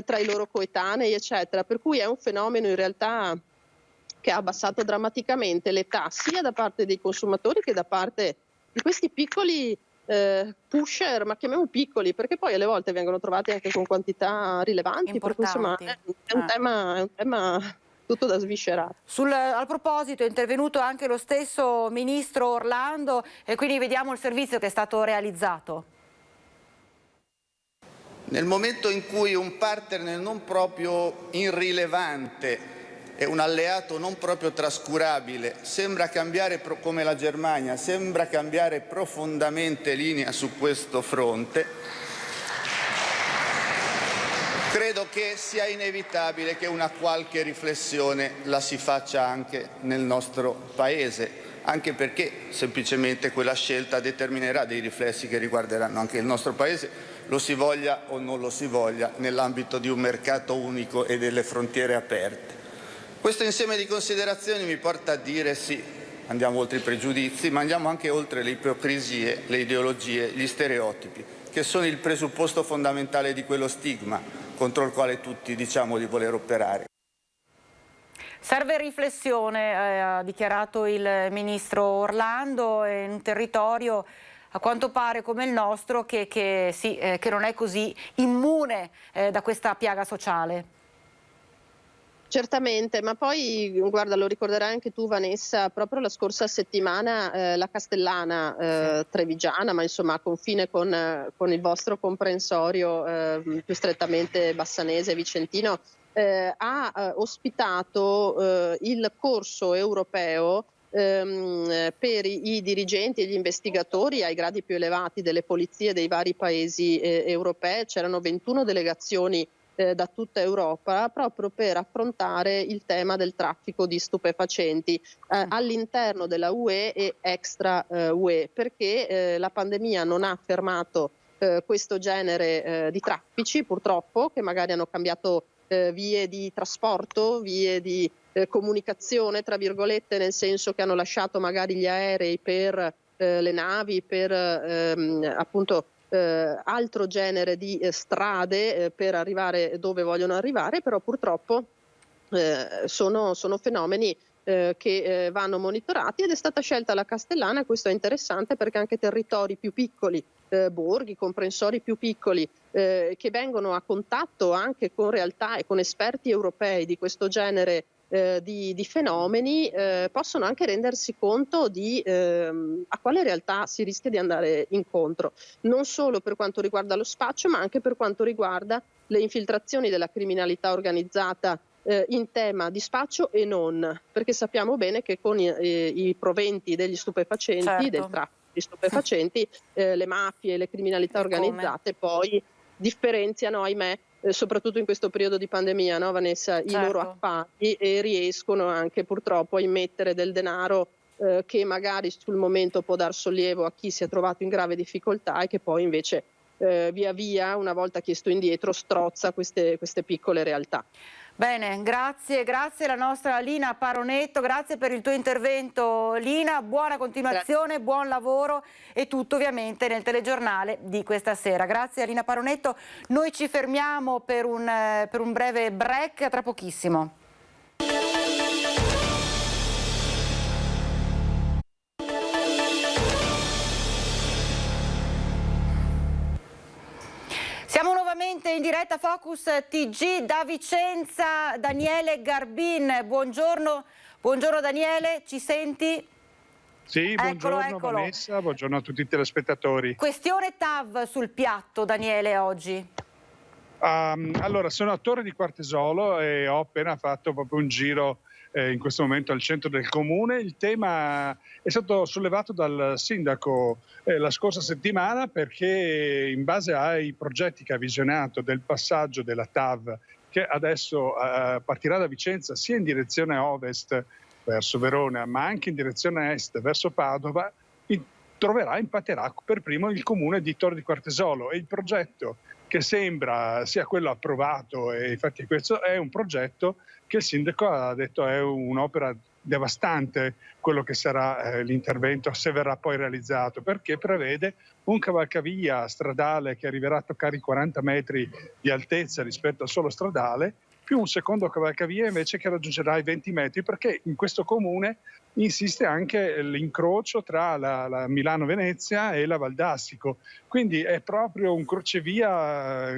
tra i loro coetanei, eccetera. Per cui è un fenomeno in realtà che ha abbassato drammaticamente l'età, sia da parte dei consumatori che da parte di questi piccoli pusher, ma chiamiamo piccoli, perché poi alle volte vengono trovati anche con quantità rilevanti. Per cui, insomma, è un tema tutto da sviscerare. Al proposito è intervenuto anche lo stesso ministro Orlando, e quindi vediamo il servizio che è stato realizzato. Nel momento in cui un partner non proprio irrilevante e un alleato non proprio trascurabile sembra cambiare, come la Germania, sembra cambiare profondamente linea su questo fronte, credo che sia inevitabile che una qualche riflessione la si faccia anche nel nostro Paese, anche perché semplicemente quella scelta determinerà dei riflessi che riguarderanno anche il nostro Paese, lo si voglia o non lo si voglia, nell'ambito di un mercato unico e delle frontiere aperte. Questo insieme di considerazioni mi porta a dire sì, andiamo oltre i pregiudizi, ma andiamo anche oltre le ipocrisie, le ideologie, gli stereotipi, che sono il presupposto fondamentale di quello stigma contro il quale tutti diciamo di voler operare. Serve riflessione, ha dichiarato il ministro Orlando, in un territorio a quanto pare come il nostro che non è così immune da questa piaga sociale. Certamente, ma poi guarda, lo ricorderai anche tu Vanessa, proprio la scorsa settimana la Castellana trevigiana, ma insomma a confine con il vostro comprensorio più strettamente bassanese e vicentino, ha ospitato il corso europeo per i dirigenti e gli investigatori ai gradi più elevati delle polizie dei vari paesi europei. C'erano 21 delegazioni da tutta Europa proprio per affrontare il tema del traffico di stupefacenti all'interno della UE e extra UE, perché la pandemia non ha fermato questo genere di traffici, purtroppo, che magari hanno cambiato vie di trasporto, vie di comunicazione, tra virgolette, nel senso che hanno lasciato magari gli aerei per le navi, per appunto altro genere di strade per arrivare dove vogliono arrivare, però purtroppo sono fenomeni che vanno monitorati, ed è stata scelta la Castellana. Questo è interessante perché anche territori più piccoli, borghi, comprensori più piccoli, che vengono a contatto anche con realtà e con esperti europei di questo genere di fenomeni, possono anche rendersi conto di a quale realtà si rischia di andare incontro, non solo per quanto riguarda lo spaccio, ma anche per quanto riguarda le infiltrazioni della criminalità organizzata in tema di spaccio e non, perché sappiamo bene che con i proventi degli stupefacenti, certo, del traffico di stupefacenti, le mafie e le criminalità organizzate poi differenziano, ahimè, soprattutto in questo periodo di pandemia, no, Vanessa, certo, i loro affari, e riescono anche purtroppo a immettere del denaro che magari sul momento può dar sollievo a chi si è trovato in grave difficoltà e che poi invece via via, una volta chiesto indietro, strozza queste piccole realtà. Bene, grazie alla nostra Lina Paronetto, grazie per il tuo intervento Lina, buona continuazione, grazie, buon lavoro, e tutto ovviamente nel telegiornale di questa sera. Grazie a Lina Paronetto, noi ci fermiamo per un breve break, tra pochissimo. Siamo nuovamente in diretta Focus TG da Vicenza, Daniele Garbin, buongiorno Daniele, ci senti? Sì, buongiorno eccolo. Vanessa, buongiorno a tutti i telespettatori. Questione TAV sul piatto, Daniele, oggi. Allora, sono attore di Quartesolo e ho appena fatto proprio un giro in questo momento al centro del comune. Il tema è stato sollevato dal sindaco la scorsa settimana, perché in base ai progetti che ha visionato del passaggio della TAV, che adesso partirà da Vicenza sia in direzione ovest verso Verona, ma anche in direzione est verso Padova, impatterà per primo il comune di Torre di Quartesolo, e il progetto che sembra sia quello approvato, e infatti questo è un progetto che il sindaco ha detto è un'opera devastante, quello che sarà l'intervento se verrà poi realizzato, perché prevede un cavalcavia stradale che arriverà a toccare i 40 metri di altezza rispetto al solo stradale, più un secondo cavalcavia invece che raggiungerà i 20 metri, perché in questo comune insiste anche l'incrocio tra la Milano-Venezia e la Valdastico, quindi è proprio un crocevia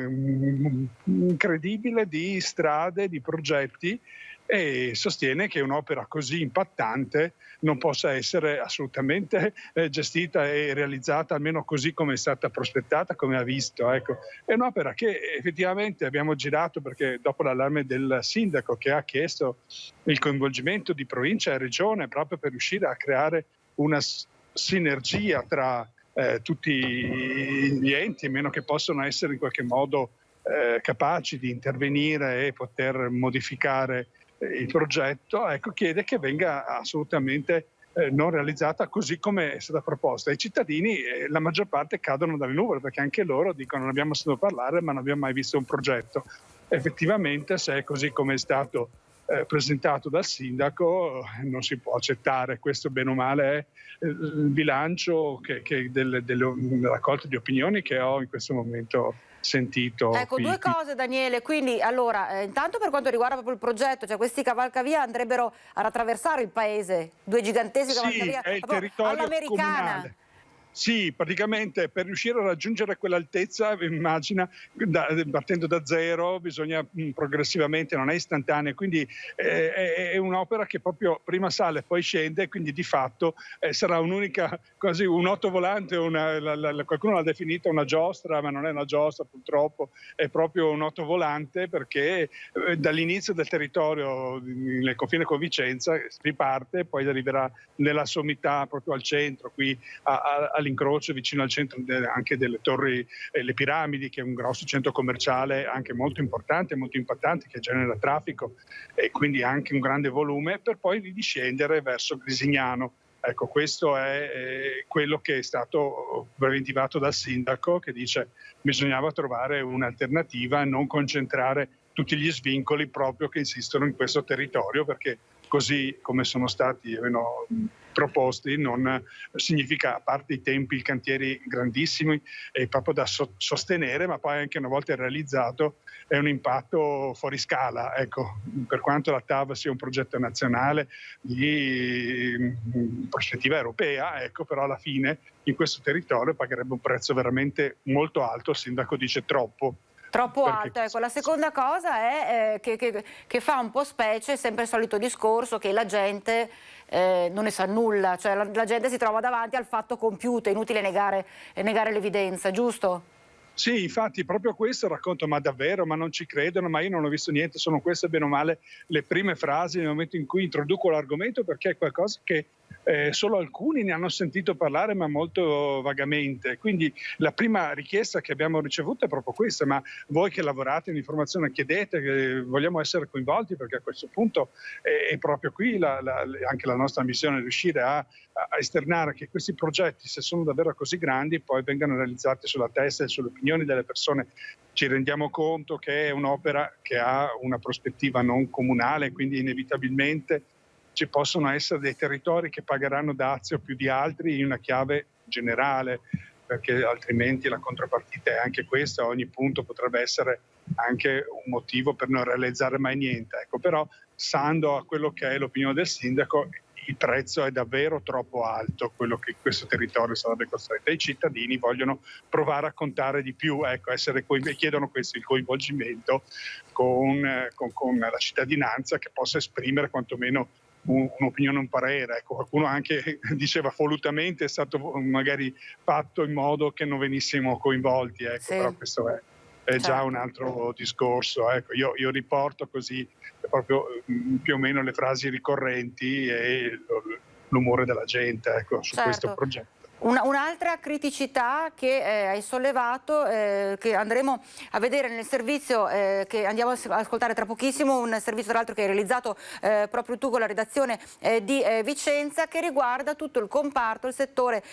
incredibile di strade, di progetti, e sostiene che un'opera così impattante non possa essere assolutamente gestita e realizzata almeno così come è stata prospettata, come ha visto. Ecco. È un'opera che effettivamente abbiamo girato perché dopo l'allarme del sindaco, che ha chiesto il coinvolgimento di provincia e regione proprio per riuscire a creare una sinergia tra tutti gli enti, meno che possono essere in qualche modo capaci di intervenire e poter modificare il progetto, ecco, chiede che venga assolutamente non realizzata così come è stata proposta. I cittadini, la maggior parte, cadono dalle nuvole, perché anche loro dicono: non abbiamo sentito parlare, ma non abbiamo mai visto un progetto. Effettivamente, se è così come è stato presentato dal sindaco non si può accettare. Questo bene o male è il bilancio delle raccolte di opinioni che ho in questo momento sentito. Ecco, due cose Daniele, quindi allora intanto per quanto riguarda proprio il progetto, cioè questi cavalcavia andrebbero ad attraversare il paese, due giganteschi cavalcavia è il territorio all'americana. comunale. Sì, praticamente per riuscire a raggiungere quell'altezza, immagina, partendo da zero, bisogna progressivamente, non è istantanea, quindi è un'opera che proprio prima sale, poi scende, quindi di fatto sarà un'unica, quasi un ottovolante, qualcuno l'ha definita una giostra, ma non è una giostra purtroppo, è proprio un ottovolante perché dall'inizio del territorio, nel confine con Vicenza, riparte, poi arriverà nella sommità proprio al centro, qui all'incrocio vicino al centro anche delle torri, le piramidi, che è un grosso centro commerciale anche molto importante, molto impattante, che genera traffico e quindi anche un grande volume, per poi ridiscendere verso Grisignano. Ecco, questo è quello che è stato preventivato dal sindaco, che dice bisognava trovare un'alternativa e non concentrare tutti gli svincoli proprio che insistono in questo territorio, perché così come sono stati proposti non significa, a parte i tempi, i cantieri grandissimi e proprio da sostenere, ma poi anche una volta realizzato è un impatto fuori scala. Ecco, per quanto la TAV sia un progetto nazionale di prospettiva europea, ecco, però alla fine in questo territorio pagherebbe un prezzo veramente molto alto. Il sindaco dice troppo alto. Ecco, la seconda cosa è che fa un po' specie, sempre il solito discorso che la gente non ne sa nulla, cioè la gente si trova davanti al fatto compiuto, è inutile negare l'evidenza, giusto? Sì, infatti proprio questo racconto, ma davvero, ma non ci credono, ma io non ho visto niente, sono queste bene o male le prime frasi nel momento in cui introduco l'argomento, perché è qualcosa che solo alcuni ne hanno sentito parlare, ma molto vagamente. Quindi la prima richiesta che abbiamo ricevuto è proprio questa: ma voi che lavorate in informazione chiedete, che vogliamo essere coinvolti, perché a questo punto è proprio qui anche la nostra missione, riuscire a esternare che questi progetti, se sono davvero così grandi, poi vengano realizzati sulla testa e sulle opinioni delle persone. Ci rendiamo conto che è un'opera che ha una prospettiva non comunale, quindi inevitabilmente ci possono essere dei territori che pagheranno dazio più di altri in una chiave generale, perché altrimenti la contropartita è anche questa, a ogni punto potrebbe essere anche un motivo per non realizzare mai niente. Ecco, però, stando a quello che è l'opinione del sindaco, il prezzo è davvero troppo alto, quello che questo territorio sarebbe costretto. I cittadini vogliono provare a contare di più, ecco, chiedono questo, il coinvolgimento con la cittadinanza, che possa esprimere quantomeno un'opinione, un parere. Ecco, qualcuno anche diceva volutamente è stato magari fatto in modo che non venissimo coinvolti, ecco, sì. Però questo è già un altro discorso. Ecco, io riporto così proprio più o meno le frasi ricorrenti e l'umore della gente, ecco, su questo progetto. Un'altra criticità che hai sollevato, che andremo a vedere nel servizio che andiamo a ascoltare tra pochissimo, un servizio tra l'altro che hai realizzato proprio tu con la redazione di Vicenza, che riguarda tutto il comparto, il settore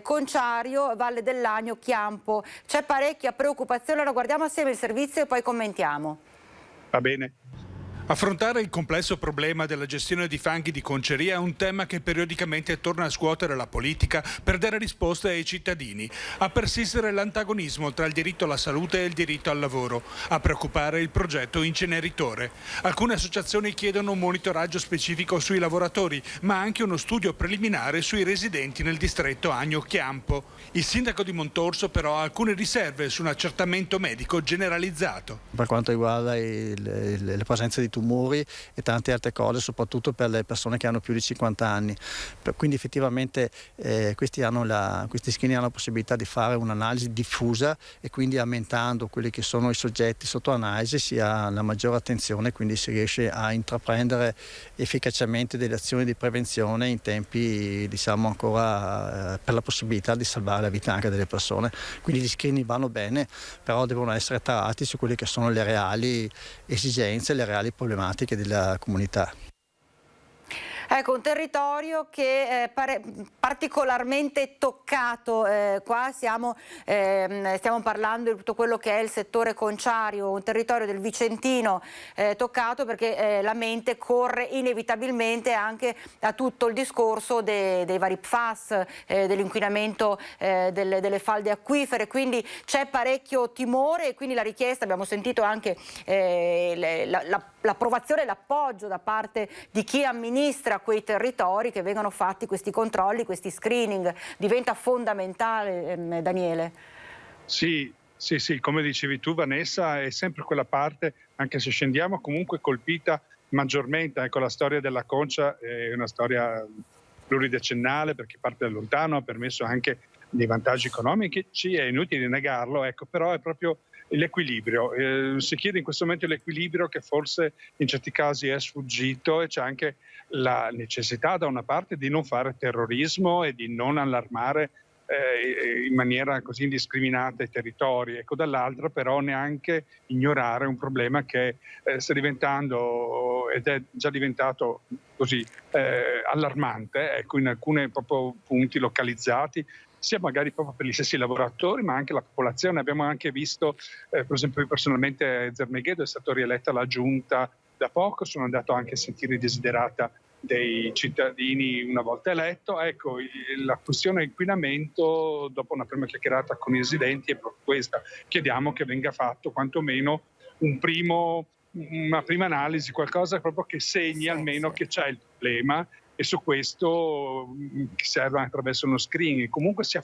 conciario, Valle del Lagno, Chiampo. C'è parecchia preoccupazione, allora guardiamo assieme il servizio e poi commentiamo. Va bene. Affrontare il complesso problema della gestione di fanghi di conceria è un tema che periodicamente torna a scuotere la politica per dare risposte ai cittadini. A persistere l'antagonismo tra il diritto alla salute e il diritto al lavoro. A preoccupare il progetto inceneritore. Alcune associazioni chiedono un monitoraggio specifico sui lavoratori, ma anche uno studio preliminare sui residenti nel distretto Agno-Chiampo. Il sindaco di Montorso però ha alcune riserve su un accertamento medico generalizzato. Per quanto riguarda le presenze di tumori e tante altre cose, soprattutto per le persone che hanno più di 50 anni. Quindi effettivamente questi schini hanno la possibilità di fare un'analisi diffusa e quindi aumentando quelli che sono i soggetti sotto analisi si ha la maggiore attenzione, quindi si riesce a intraprendere efficacemente delle azioni di prevenzione in tempi, diciamo, ancora per la possibilità di salvare la vita anche delle persone. Quindi gli screening vanno bene, però devono essere tarati su quelle che sono le reali esigenze, le reali problematiche della comunità. Ecco, un territorio che è particolarmente toccato, qua stiamo parlando di tutto quello che è il settore conciario, un territorio del Vicentino toccato perché la mente corre inevitabilmente anche a tutto il discorso dei vari PFAS, dell'inquinamento delle falde acquifere, quindi c'è parecchio timore e quindi la richiesta, abbiamo sentito anche l'approvazione e l'appoggio da parte di chi amministra quei territori, che vengano fatti questi controlli, questi screening. Diventa fondamentale, Daniele. Sì, come dicevi tu Vanessa, è sempre quella parte, anche se scendiamo, comunque colpita maggiormente. Ecco, la storia della Concia è una storia pluridecennale, perché parte da lontano, ha permesso anche dei vantaggi economici, è inutile negarlo, ecco, però è proprio l'equilibrio. Si chiede in questo momento l'equilibrio che forse in certi casi è sfuggito, e c'è anche la necessità da una parte di non fare terrorismo e di non allarmare in maniera così indiscriminata i territori, ecco, dall'altra però neanche ignorare un problema che sta diventando ed è già diventato così allarmante, ecco, in alcuni proprio punti localizzati, sia magari proprio per gli stessi lavoratori ma anche la popolazione. Abbiamo anche visto, per esempio, io personalmente a Zermeghedo è stata rieletta la giunta da poco, sono andato anche a sentire i desiderata dei cittadini una volta eletto. Ecco, la questione inquinamento, dopo una prima chiacchierata con i residenti, è proprio questa. Chiediamo che venga fatto quantomeno una prima analisi, qualcosa proprio che segni almeno che c'è il problema, e su questo serve attraverso uno screening. Comunque si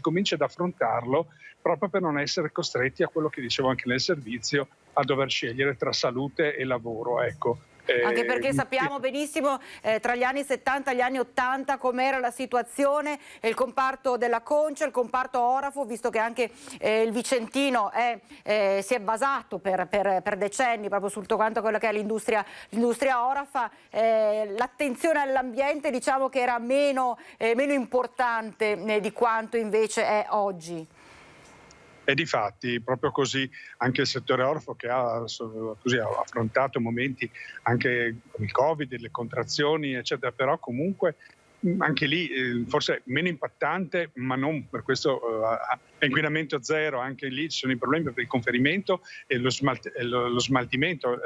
comincia ad affrontarlo, proprio per non essere costretti a quello che dicevo anche nel servizio, a dover scegliere tra salute e lavoro, ecco. Anche perché sappiamo benissimo tra gli anni 70 e gli anni 80 com'era la situazione, il comparto della Concia, il comparto orafo, visto che anche il Vicentino si è basato per decenni proprio su tutto quanto quello che è l'industria orafa. L'attenzione all'ambiente, diciamo che era meno importante di quanto invece è oggi. E difatti proprio così anche il settore orfo, che ha affrontato momenti anche con il Covid, le contrazioni eccetera, però comunque anche lì forse meno impattante, ma non per questo inquinamento zero. Anche lì ci sono i problemi per il conferimento e lo smaltimento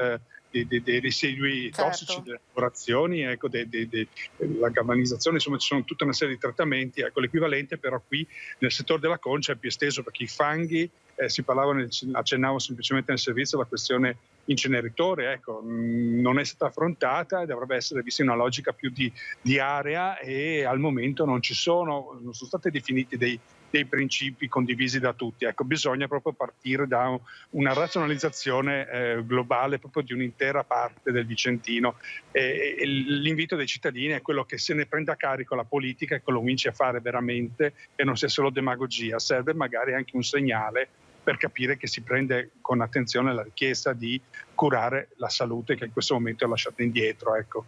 dei residui tossici, delle lavorazioni, ecco, la galvanizzazione, insomma ci sono tutta una serie di trattamenti. Ecco, l'equivalente però qui nel settore della Concia è più esteso, perché i fanghi, accennavo semplicemente nel servizio la questione inceneritore, ecco, non è stata affrontata e dovrebbe essere vista in una logica più di area, e al momento non sono stati definiti dei principi condivisi da tutti. Ecco, bisogna proprio partire da una razionalizzazione globale proprio di un'intera parte del Vicentino, e l'invito dei cittadini è quello che se ne prenda carico la politica e che lo cominci a fare veramente, e non sia solo demagogia. Serve magari anche un segnale per capire che si prende con attenzione la richiesta di curare la salute, che in questo momento è lasciata indietro, ecco.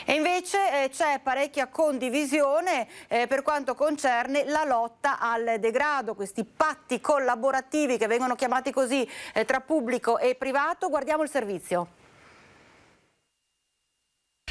E invece c'è parecchia condivisione per quanto concerne la lotta al degrado, questi patti collaborativi che vengono chiamati così tra pubblico e privato. Guardiamo il servizio.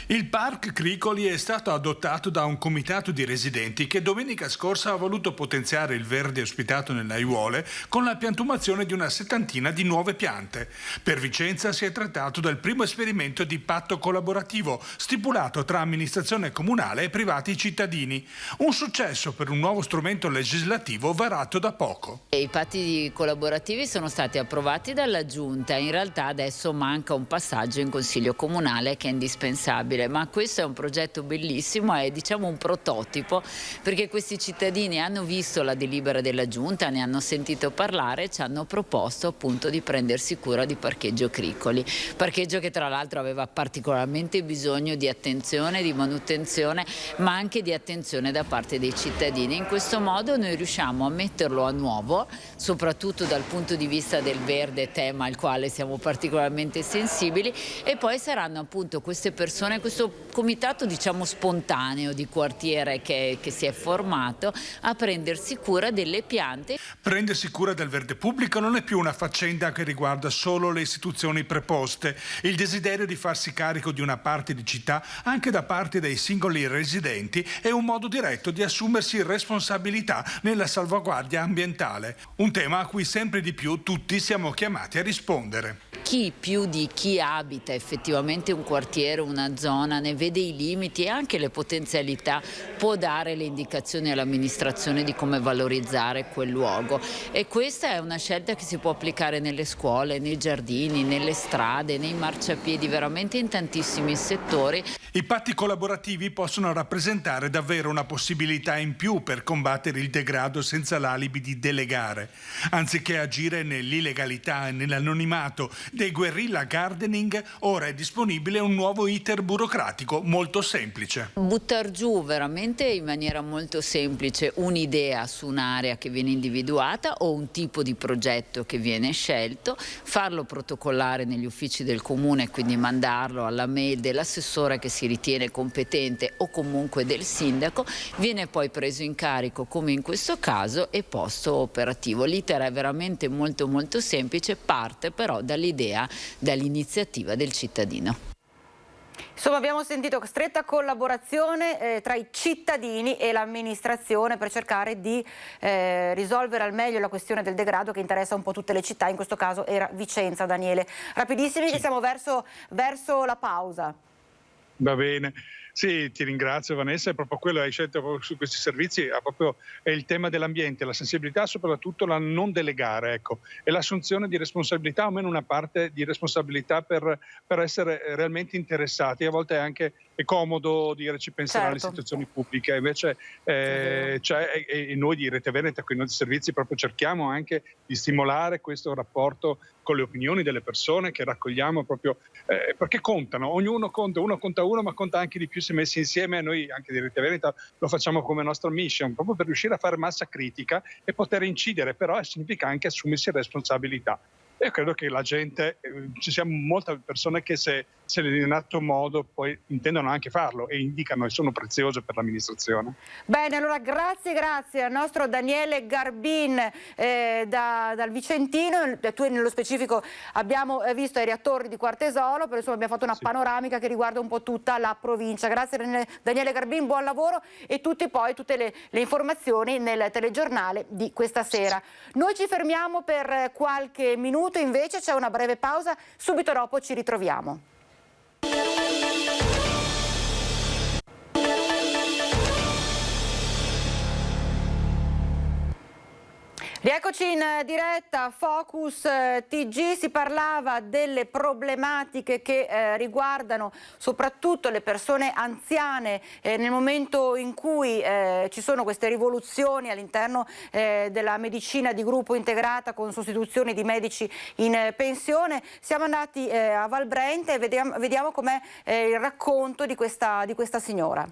Il Park Cricoli è stato adottato da un comitato di residenti che domenica scorsa ha voluto potenziare il verde ospitato nelle aiuole con la piantumazione di una settantina di nuove piante. Per Vicenza si è trattato del primo esperimento di patto collaborativo stipulato tra amministrazione comunale e privati cittadini. Un successo per un nuovo strumento legislativo varato da poco. I patti collaborativi sono stati approvati dalla Giunta, in realtà adesso manca un passaggio in Consiglio Comunale che è indispensabile. Ma questo è un progetto bellissimo, è diciamo un prototipo, perché questi cittadini hanno visto la delibera della Giunta, ne hanno sentito parlare e ci hanno proposto appunto di prendersi cura di Parcheggio Cricoli, parcheggio che tra l'altro aveva particolarmente bisogno di attenzione, di manutenzione, ma anche di attenzione da parte dei cittadini. In questo modo noi riusciamo a metterlo a nuovo, soprattutto dal punto di vista del verde, tema al quale siamo particolarmente sensibili, e poi saranno appunto queste persone questo comitato diciamo spontaneo di quartiere che si è formato a prendersi cura delle piante. Prendersi cura del verde pubblico non è più una faccenda che riguarda solo le istituzioni preposte. Il desiderio di farsi carico di una parte di città anche da parte dei singoli residenti è un modo diretto di assumersi responsabilità nella salvaguardia ambientale, un tema a cui sempre di più tutti siamo chiamati a rispondere. Chi più di chi abita effettivamente un quartiere, una zona, ne vede i limiti e anche le potenzialità, può dare le indicazioni all'amministrazione di come valorizzare quel luogo, e questa è una scelta che si può applicare nelle scuole, nei giardini, nelle strade, nei marciapiedi, veramente in tantissimi settori. I patti collaborativi possono rappresentare davvero una possibilità in più per combattere il degrado senza l'alibi di delegare. Anziché agire nell'illegalità e nell'anonimato dei guerrilla gardening, ora è disponibile un nuovo iter burocratico molto semplice. Buttar giù veramente in maniera molto semplice un'idea su un'area che viene individuata o un tipo di progetto che viene scelto, farlo protocollare negli uffici del comune, quindi mandarlo alla mail dell'assessore che si ritiene competente o comunque del sindaco, viene poi preso in carico come in questo caso e posto operativo. L'iter è veramente molto molto semplice, parte però dall'idea, dall'iniziativa del cittadino. Insomma, abbiamo sentito stretta collaborazione tra i cittadini e l'amministrazione per cercare di risolvere al meglio la questione del degrado che interessa un po' tutte le città, in questo caso era Vicenza. Daniele, rapidissimi, che siamo verso la pausa. Va bene. Sì, ti ringrazio Vanessa, è proprio quello, hai scelto proprio su questi servizi, è il tema dell'ambiente, la sensibilità, soprattutto la non delegare, ecco, e l'assunzione di responsabilità, o almeno una parte di responsabilità per essere realmente interessati. A volte è comodo dire ci penserà alle istituzioni pubbliche, invece e noi di Rete Veneta, con i nostri servizi, proprio cerchiamo anche di stimolare questo rapporto con le opinioni delle persone che raccogliamo proprio perché contano, uno conta uno, ma conta anche di più se messi insieme. Noi anche di Rete Veneta lo facciamo come nostra mission, proprio per riuscire a fare massa critica e poter incidere, però significa anche assumersi responsabilità. Io credo che la gente, ci siamo molte persone che se in atto modo poi intendono anche farlo e indicano e sono preziose per l'amministrazione. Bene, allora grazie al nostro Daniele Garbin dal Vicentino. Tu nello specifico abbiamo visto eri a Torri di Quartesolo, però insomma abbiamo fatto una panoramica che riguarda un po' tutta la provincia. Grazie Daniele Garbin, buon lavoro, e tutte le informazioni nel telegiornale di questa sera. Noi ci fermiamo per qualche minuto, invece c'è una breve pausa, subito dopo ci ritroviamo. Rieccoci in diretta, Focus TG. Si parlava delle problematiche che riguardano soprattutto le persone anziane nel momento in cui ci sono queste rivoluzioni all'interno della medicina di gruppo integrata con sostituzione di medici in pensione. Siamo andati a Valbrenta e vediamo com'è il racconto di questa signora.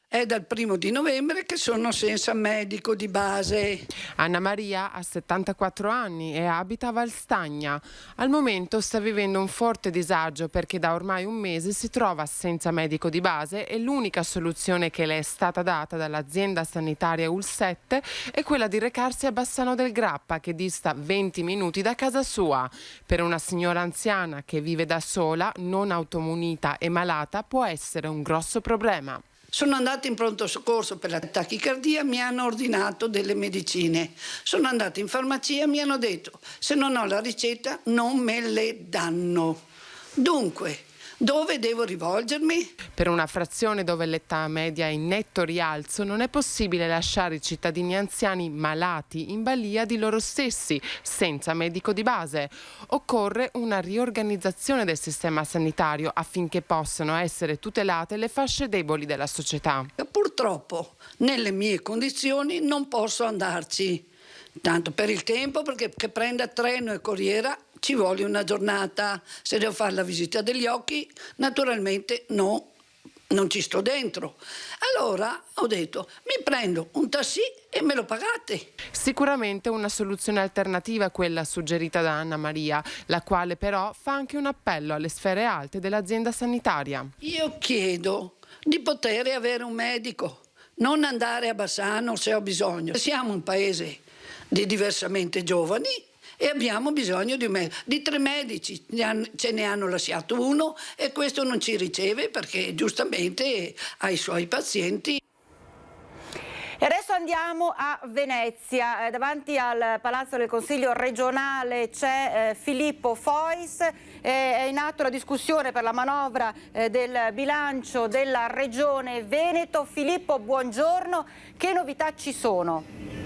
È dal 1° novembre che sono senza medico di base. Anna Maria ha 74 anni e abita a Valstagna. Al momento sta vivendo un forte disagio perché da ormai un mese si trova senza medico di base e l'unica soluzione che le è stata data dall'azienda sanitaria UL7 è quella di recarsi a Bassano del Grappa, che dista 20 minuti da casa sua. Per una signora anziana che vive da sola, non automunita e malata, può essere un grosso problema. Sono andata in pronto soccorso per la tachicardia, mi hanno ordinato delle medicine. Sono andata in farmacia, mi hanno detto se non ho la ricetta non me le danno. Dunque, dove devo rivolgermi? Per una frazione dove l'età media è in netto rialzo, non è possibile lasciare i cittadini anziani malati in balia di loro stessi, senza medico di base. Occorre una riorganizzazione del sistema sanitario affinché possano essere tutelate le fasce deboli della società. Purtroppo, nelle mie condizioni non posso andarci. Tanto per il tempo, perché che prenda treno e corriera ci vuole una giornata. Se devo fare la visita degli occhi, naturalmente non non ci sto dentro. Allora ho detto, mi prendo un taxi e me lo pagate. Sicuramente una soluzione alternativa è quella suggerita da Anna Maria, la quale però fa anche un appello alle sfere alte dell'azienda sanitaria. Io chiedo di poter avere un medico, non andare a Bassano se ho bisogno. Siamo un paese di diversamente giovani e abbiamo bisogno di 3 medici, ce ne hanno lasciato uno e questo non ci riceve perché giustamente ha i suoi pazienti. E adesso andiamo a Venezia, davanti al Palazzo del Consiglio regionale c'è Filippo Fois, è in atto la discussione per la manovra del bilancio della Regione Veneto. Filippo, buongiorno, che novità ci sono?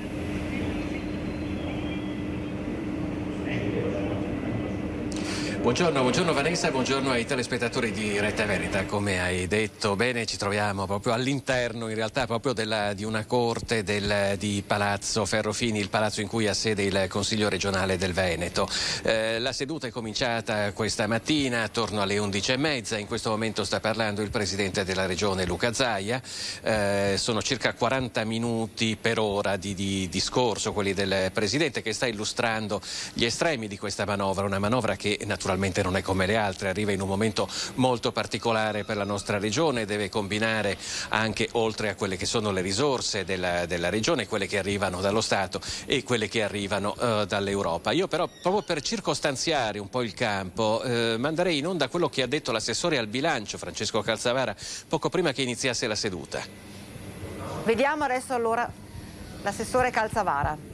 Buongiorno Vanessa, buongiorno ai telespettatori di Rete Veneta. Come hai detto bene, ci troviamo proprio all'interno, in realtà proprio di una corte di Palazzo Ferrofini, il palazzo in cui ha sede il Consiglio regionale del Veneto. La seduta è cominciata questa mattina attorno alle 11:30, in questo momento sta parlando il presidente della regione Luca Zaia. Sono circa 40 minuti per ora di discorso, quelli del presidente, che sta illustrando gli estremi di questa manovra, una manovra che naturalmente non è come le altre, arriva in un momento molto particolare per la nostra regione, deve combinare anche, oltre a quelle che sono le risorse della regione, quelle che arrivano dallo Stato e quelle che arrivano dall'Europa. Io però, proprio per circostanziare un po' il campo, manderei in onda quello che ha detto l'assessore al bilancio Francesco Calzavara poco prima che iniziasse la seduta. Vediamo adesso allora l'assessore Calzavara.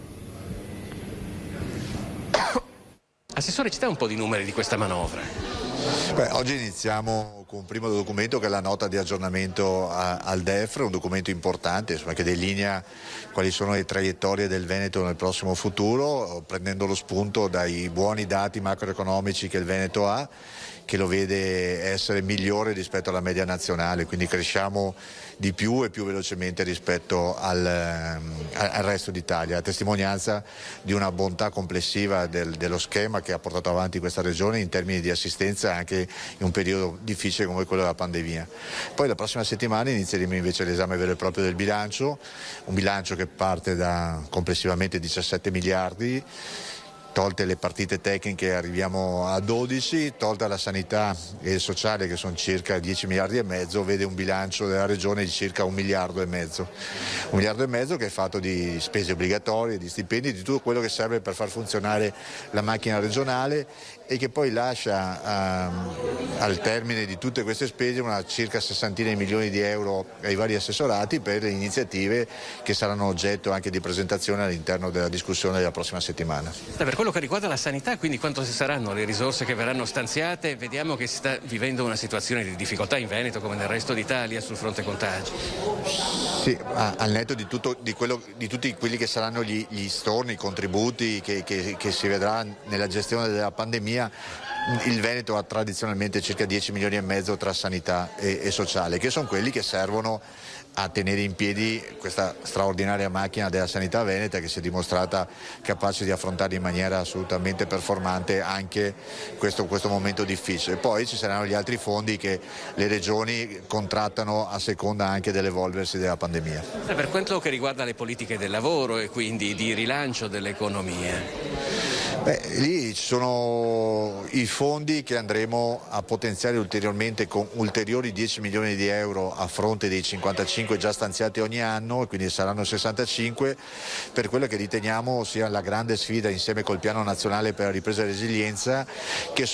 Assessore, ci dà un po' di numeri di questa manovra? Oggi iniziamo con un primo documento che è la nota di aggiornamento al DEF, un documento importante che delinea quali sono le traiettorie del Veneto nel prossimo futuro, prendendo lo spunto dai buoni dati macroeconomici che il Veneto ha, che lo vede essere migliore rispetto alla media nazionale, quindi cresciamo di più e più velocemente rispetto al resto d'Italia, a testimonianza di una bontà complessiva dello schema che ha portato avanti questa regione in termini di assistenza anche in un periodo difficile come quello della pandemia. Poi la prossima settimana inizieremo invece l'esame vero e proprio del bilancio, un bilancio che parte da complessivamente 17 miliardi, tolte le partite tecniche arriviamo a 12, tolta la sanità e il sociale che sono circa 10 miliardi e mezzo, vede un bilancio della regione di circa 1,5 miliardi. 1,5 miliardi che è fatto di spese obbligatorie, di stipendi, di tutto quello che serve per far funzionare la macchina regionale e che poi lascia al termine di tutte queste spese una circa 60 di milioni di euro ai vari assessorati per le iniziative che saranno oggetto anche di presentazione all'interno della discussione della prossima settimana. Per quello che riguarda la sanità, quindi quanto saranno le risorse che verranno stanziate? Vediamo che si sta vivendo una situazione di difficoltà in Veneto come nel resto d'Italia sul fronte contagi. Sì, al netto di tutti quelli che saranno gli storni, i contributi che si vedrà nella gestione della pandemia, il Veneto ha tradizionalmente circa 10 milioni e mezzo tra sanità e sociale, che sono quelli che servono a tenere in piedi questa straordinaria macchina della sanità veneta che si è dimostrata capace di affrontare in maniera assolutamente performante anche questo momento difficile. Poi ci saranno gli altri fondi che le regioni contrattano a seconda anche dell'evolversi della pandemia. Per quanto che riguarda le politiche del lavoro e quindi di rilancio dell'economia? Lì ci sono i fondi che andremo a potenziare ulteriormente con ulteriori 10 milioni di euro a fronte dei 55 già stanziati ogni anno, quindi saranno 65 per quella che riteniamo sia la grande sfida insieme col Piano Nazionale per la Ripresa e Resilienza che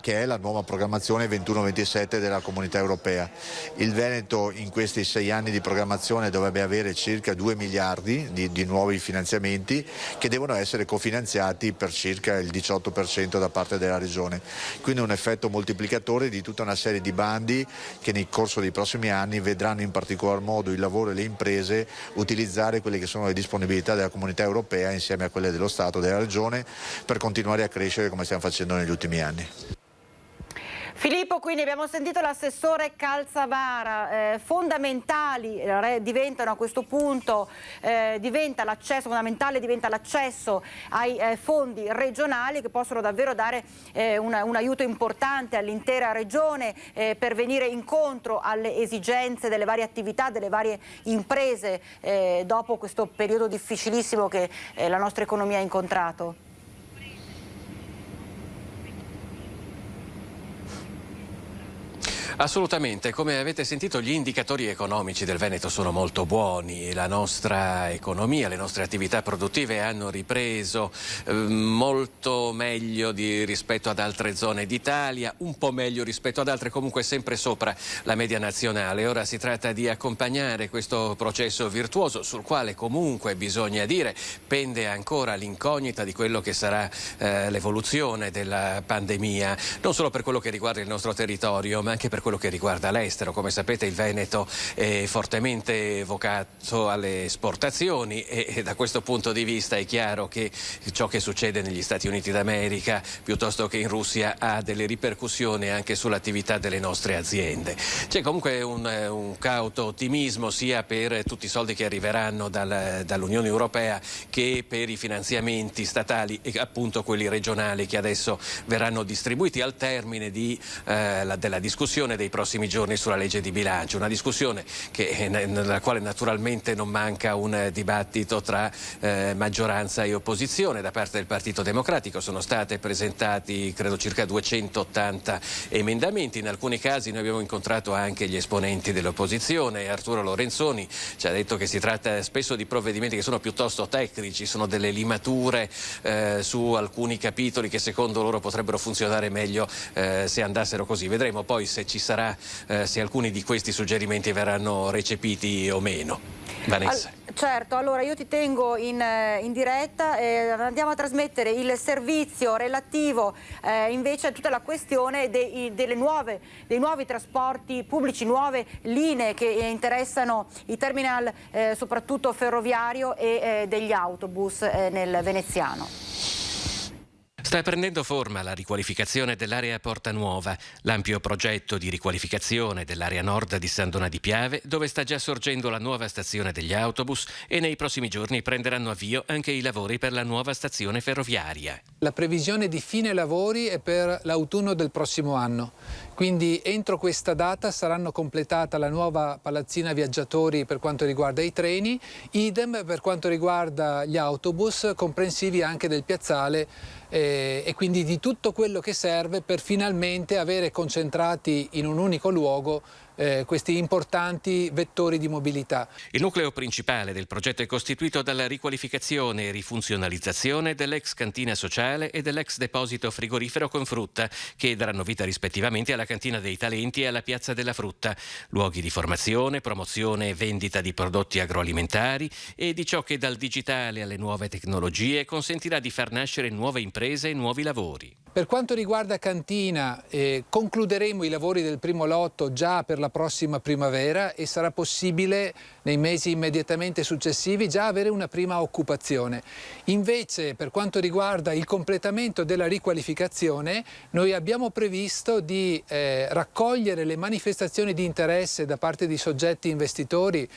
è la nuova programmazione 21-27 della Comunità Europea. Il Veneto in questi 6 anni di programmazione dovrebbe avere circa 2 miliardi di nuovi finanziamenti che devono essere cofinanziati per circa il 18% da parte della Regione, quindi un effetto moltiplicatore di tutta una serie di bandi che nel corso dei prossimi anni vedranno in particolar modo il lavoro e le imprese utilizzare quelle che sono le disponibilità della Comunità Europea insieme a quelle dello Stato e della Regione per continuare a crescere come stiamo facendo negli ultimi anni. Filippo, quindi abbiamo sentito l'assessore Calzavara, fondamentali diventano a questo punto, fondamentale diventa l'accesso ai fondi regionali che possono davvero dare un aiuto importante all'intera regione per venire incontro alle esigenze delle varie attività, delle varie imprese dopo questo periodo difficilissimo che la nostra economia ha incontrato. Assolutamente, come avete sentito gli indicatori economici del Veneto sono molto buoni, la nostra economia, le nostre attività produttive hanno ripreso molto meglio rispetto ad altre zone d'Italia, un po' meglio rispetto ad altre, comunque sempre sopra la media nazionale. Ora si tratta di accompagnare questo processo virtuoso sul quale comunque bisogna dire pende ancora l'incognita di quello che sarà l'evoluzione della pandemia, non solo per quello che riguarda il nostro territorio ma anche per quello che riguarda l'estero. Come sapete il Veneto è fortemente vocato alle esportazioni e da questo punto di vista è chiaro che ciò che succede negli Stati Uniti d'America piuttosto che in Russia ha delle ripercussioni anche sull'attività delle nostre aziende. C'è comunque un cauto ottimismo sia per tutti i soldi che arriveranno dall'Unione Europea che per i finanziamenti statali e appunto quelli regionali che adesso verranno distribuiti al termine della discussione dei prossimi giorni sulla legge di bilancio, una discussione nella quale naturalmente non manca un dibattito tra maggioranza e opposizione. Da parte del Partito Democratico sono state presentati credo circa 280 emendamenti, in alcuni casi noi abbiamo incontrato anche gli esponenti dell'opposizione. Arturo Lorenzoni ci ha detto che si tratta spesso di provvedimenti che sono piuttosto tecnici, sono delle limature su alcuni capitoli che secondo loro potrebbero funzionare meglio se andassero così. Vedremo poi se ci sarà, se alcuni di questi suggerimenti verranno recepiti o meno. Vanessa. Certo, allora io ti tengo in diretta, andiamo a trasmettere il servizio relativo invece a tutta la questione dei nuovi trasporti pubblici, nuove linee che interessano i terminal soprattutto ferroviario e degli autobus nel veneziano. Sta prendendo forma la riqualificazione dell'area Porta Nuova, l'ampio progetto di riqualificazione dell'area nord di San Donà di Piave, dove sta già sorgendo la nuova stazione degli autobus e nei prossimi giorni prenderanno avvio anche i lavori per la nuova stazione ferroviaria. La previsione di fine lavori è per l'autunno del prossimo anno, quindi entro questa data saranno completata la nuova palazzina viaggiatori per quanto riguarda i treni, idem per quanto riguarda gli autobus, comprensivi anche del piazzale e quindi di tutto quello che serve per finalmente avere concentrati in un unico luogo questi importanti vettori di mobilità. Il nucleo principale del progetto è costituito dalla riqualificazione e rifunzionalizzazione dell'ex cantina sociale e dell'ex deposito frigorifero con frutta, che daranno vita rispettivamente alla cantina dei talenti e alla piazza della frutta, luoghi di formazione, promozione e vendita di prodotti agroalimentari e di ciò che dal digitale alle nuove tecnologie consentirà di far nascere nuove imprese e nuovi lavori. Per quanto riguarda cantina, concluderemo i lavori del primo lotto già per la prossima primavera e sarà possibile nei mesi immediatamente successivi già avere una prima occupazione. Invece per quanto riguarda il completamento della riqualificazione noi abbiamo previsto di raccogliere le manifestazioni di interesse da parte di soggetti investitori,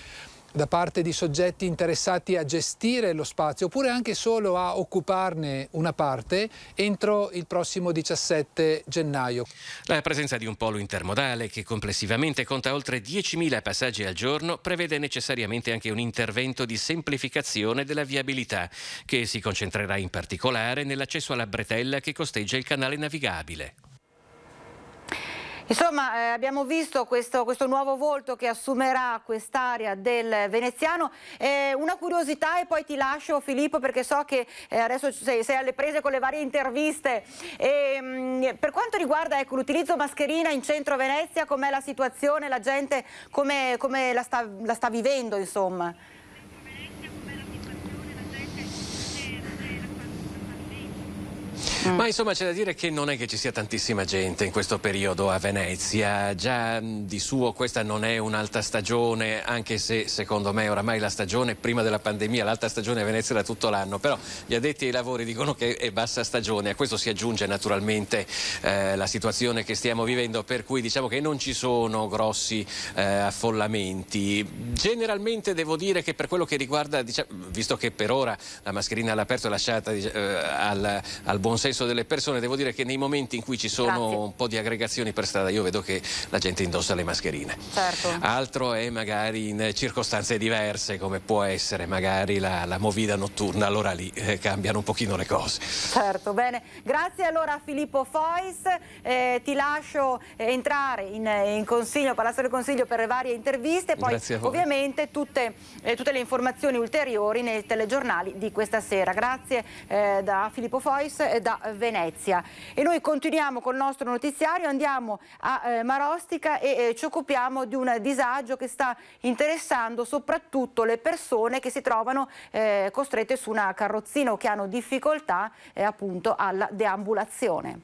da parte di soggetti interessati a gestire lo spazio oppure anche solo a occuparne una parte entro il prossimo 17 gennaio. La presenza di un polo intermodale che complessivamente conta oltre 10.000 passaggi al giorno prevede necessariamente anche un intervento di semplificazione della viabilità che si concentrerà in particolare nell'accesso alla bretella che costeggia il canale navigabile. Insomma, abbiamo visto questo nuovo volto che assumerà quest'area del veneziano. Una curiosità e poi ti lascio, Filippo, perché so che adesso sei alle prese con le varie interviste. Per quanto riguarda l'utilizzo mascherina in centro Venezia, com'è la situazione? La gente come la sta vivendo, insomma? Ma insomma c'è da dire che non è che ci sia tantissima gente in questo periodo a Venezia, già di suo questa non è un'alta stagione, anche se secondo me oramai la stagione prima della pandemia, l'alta stagione a Venezia era tutto l'anno, però gli addetti ai lavori dicono che è bassa stagione, a questo si aggiunge naturalmente la situazione che stiamo vivendo, per cui diciamo che non ci sono grossi affollamenti. Generalmente devo dire che per quello che riguarda, visto che per ora la mascherina all'aperto è lasciata al buon senso delle persone, devo dire che nei momenti in cui ci sono un po' di aggregazioni per strada io vedo che la gente indossa le mascherine. Certo. Altro è magari in circostanze diverse, come può essere magari la movida notturna, allora lì cambiano un pochino le cose. Certo, bene. Grazie allora a Filippo Fois, ti lascio entrare in consiglio, Palazzo del Consiglio per le varie interviste, poi ovviamente tutte le informazioni ulteriori nei telegiornali di questa sera. Grazie da Filippo Fois da Venezia. E noi continuiamo col nostro notiziario, andiamo a Marostica e ci occupiamo di un disagio che sta interessando soprattutto le persone che si trovano costrette su una carrozzina o che hanno difficoltà appunto alla deambulazione.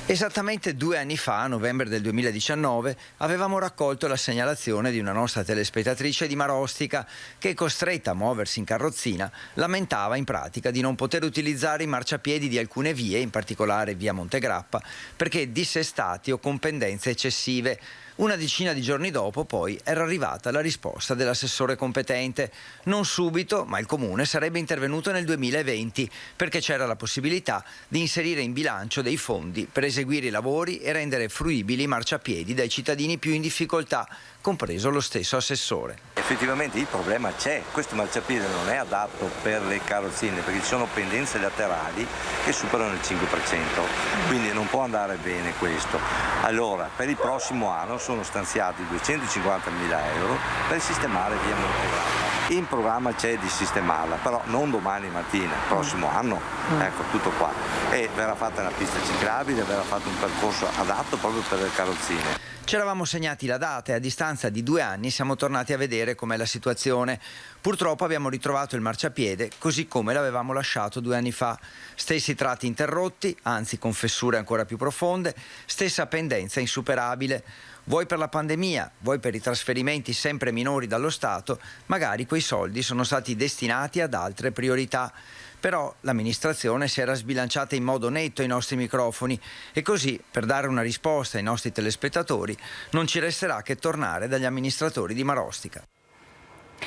Esattamente 2 anni fa, a novembre del 2019, avevamo raccolto la segnalazione di una nostra telespettatrice di Marostica che, costretta a muoversi in carrozzina, lamentava in pratica di non poter utilizzare i marciapiedi di alcune vie, in particolare via Montegrappa, perché dissestati o con pendenze eccessive. Una decina di giorni dopo, poi, era arrivata la risposta dell'assessore competente. Non subito, ma il Comune sarebbe intervenuto nel 2020 perché c'era la possibilità di inserire in bilancio dei fondi per eseguire i lavori e rendere fruibili i marciapiedi dai cittadini più in difficoltà, compreso lo stesso assessore. Effettivamente il problema c'è, questo marciapiede non è adatto per le carrozzine perché ci sono pendenze laterali che superano il 5%, quindi non può andare bene questo. Allora, per il prossimo anno sono stanziati 250.000 euro per sistemare via Montegrappa. In programma c'è di sistemarla, però non domani mattina, il prossimo anno, ecco, tutto qua. E verrà fatta una pista ciclabile, verrà fatto un percorso adatto proprio per le carrozzine. Ci eravamo segnati la data e a distanza di 2 anni siamo tornati a vedere com'è la situazione. Purtroppo abbiamo ritrovato il marciapiede così come l'avevamo lasciato 2 anni fa. Stessi tratti interrotti, anzi con fessure ancora più profonde, stessa pendenza insuperabile. Vuoi per la pandemia, vuoi per i trasferimenti sempre minori dallo Stato, magari quei soldi sono stati destinati ad altre priorità. Però l'amministrazione si era sbilanciata in modo netto ai nostri microfoni e così, per dare una risposta ai nostri telespettatori, non ci resterà che tornare dagli amministratori di Marostica.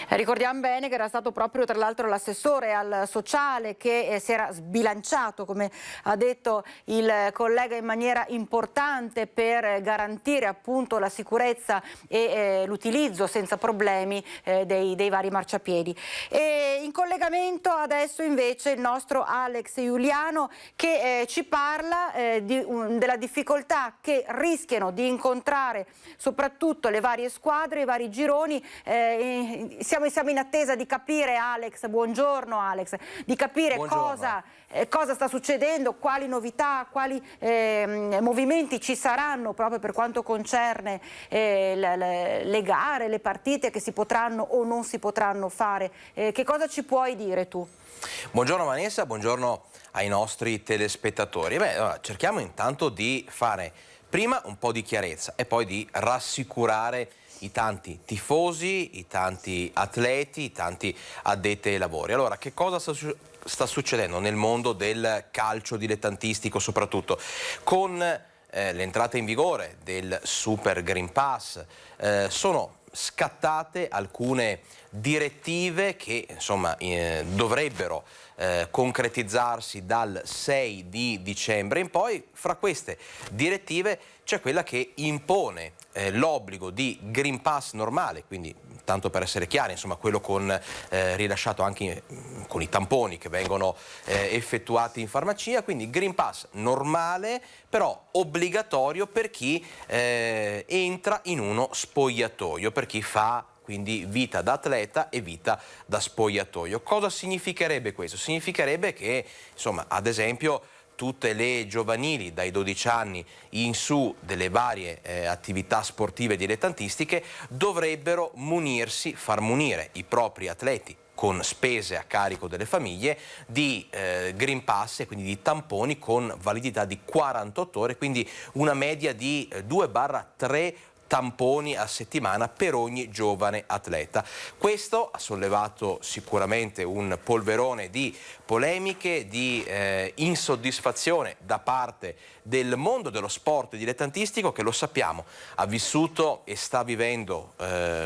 Ricordiamo bene che era stato proprio tra l'altro l'assessore al sociale che si era sbilanciato, come ha detto il collega, in maniera importante per garantire appunto la sicurezza e l'utilizzo senza problemi dei vari marciapiedi. E in collegamento adesso invece il nostro Alex Giuliano che ci parla della difficoltà che rischiano di incontrare soprattutto le varie squadre, i vari gironi. Siamo in attesa di capire, Alex, buongiorno Alex, di capire cosa sta succedendo, quali novità, quali movimenti ci saranno proprio per quanto concerne le gare, le partite che si potranno o non si potranno fare. Che cosa ci puoi dire tu? Buongiorno Vanessa, buongiorno ai nostri telespettatori. Allora, cerchiamo intanto di fare prima un po' di chiarezza e poi di rassicurare i tanti tifosi, i tanti atleti, i tanti addetti ai lavori. Allora, che cosa sta succedendo nel mondo del calcio dilettantistico soprattutto? Con l'entrata in vigore del Super Green Pass sono scattate alcune direttive che insomma dovrebbero concretizzarsi dal 6 di dicembre in poi. Fra queste direttive c'è quella che impone l'obbligo di Green Pass normale, quindi tanto per essere chiari, insomma quello rilasciato anche con i tamponi che vengono effettuati in farmacia, quindi Green Pass normale però obbligatorio per chi entra in uno spogliatoio, per chi fa quindi vita da atleta e vita da spogliatoio. Cosa significherebbe questo? Significherebbe che, insomma, ad esempio, tutte le giovanili dai 12 anni in su delle varie attività sportive dilettantistiche dovrebbero far munire i propri atleti con spese a carico delle famiglie, di Green Pass e quindi di tamponi con validità di 48 ore, quindi una media di 2-3 tamponi a settimana per ogni giovane atleta. Questo ha sollevato sicuramente un polverone di polemiche, di insoddisfazione da parte del mondo dello sport dilettantistico, che lo sappiamo ha vissuto e sta vivendo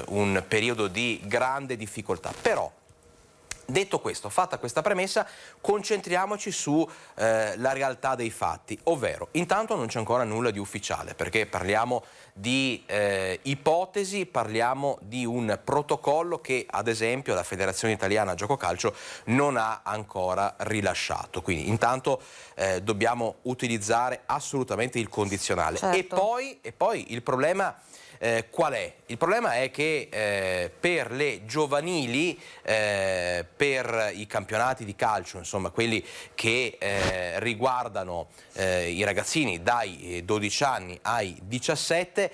un periodo di grande difficoltà. Però, detto questo, fatta questa premessa, concentriamoci su la realtà dei fatti, ovvero intanto non c'è ancora nulla di ufficiale, perché parliamo di ipotesi, parliamo di un protocollo che ad esempio la Federazione Italiana Gioco Calcio non ha ancora rilasciato, quindi intanto dobbiamo utilizzare assolutamente il condizionale. Certo. E poi il problema qual è? Il problema è che per le giovanili, per i campionati di calcio, insomma quelli che riguardano i ragazzini dai 12 anni ai 17,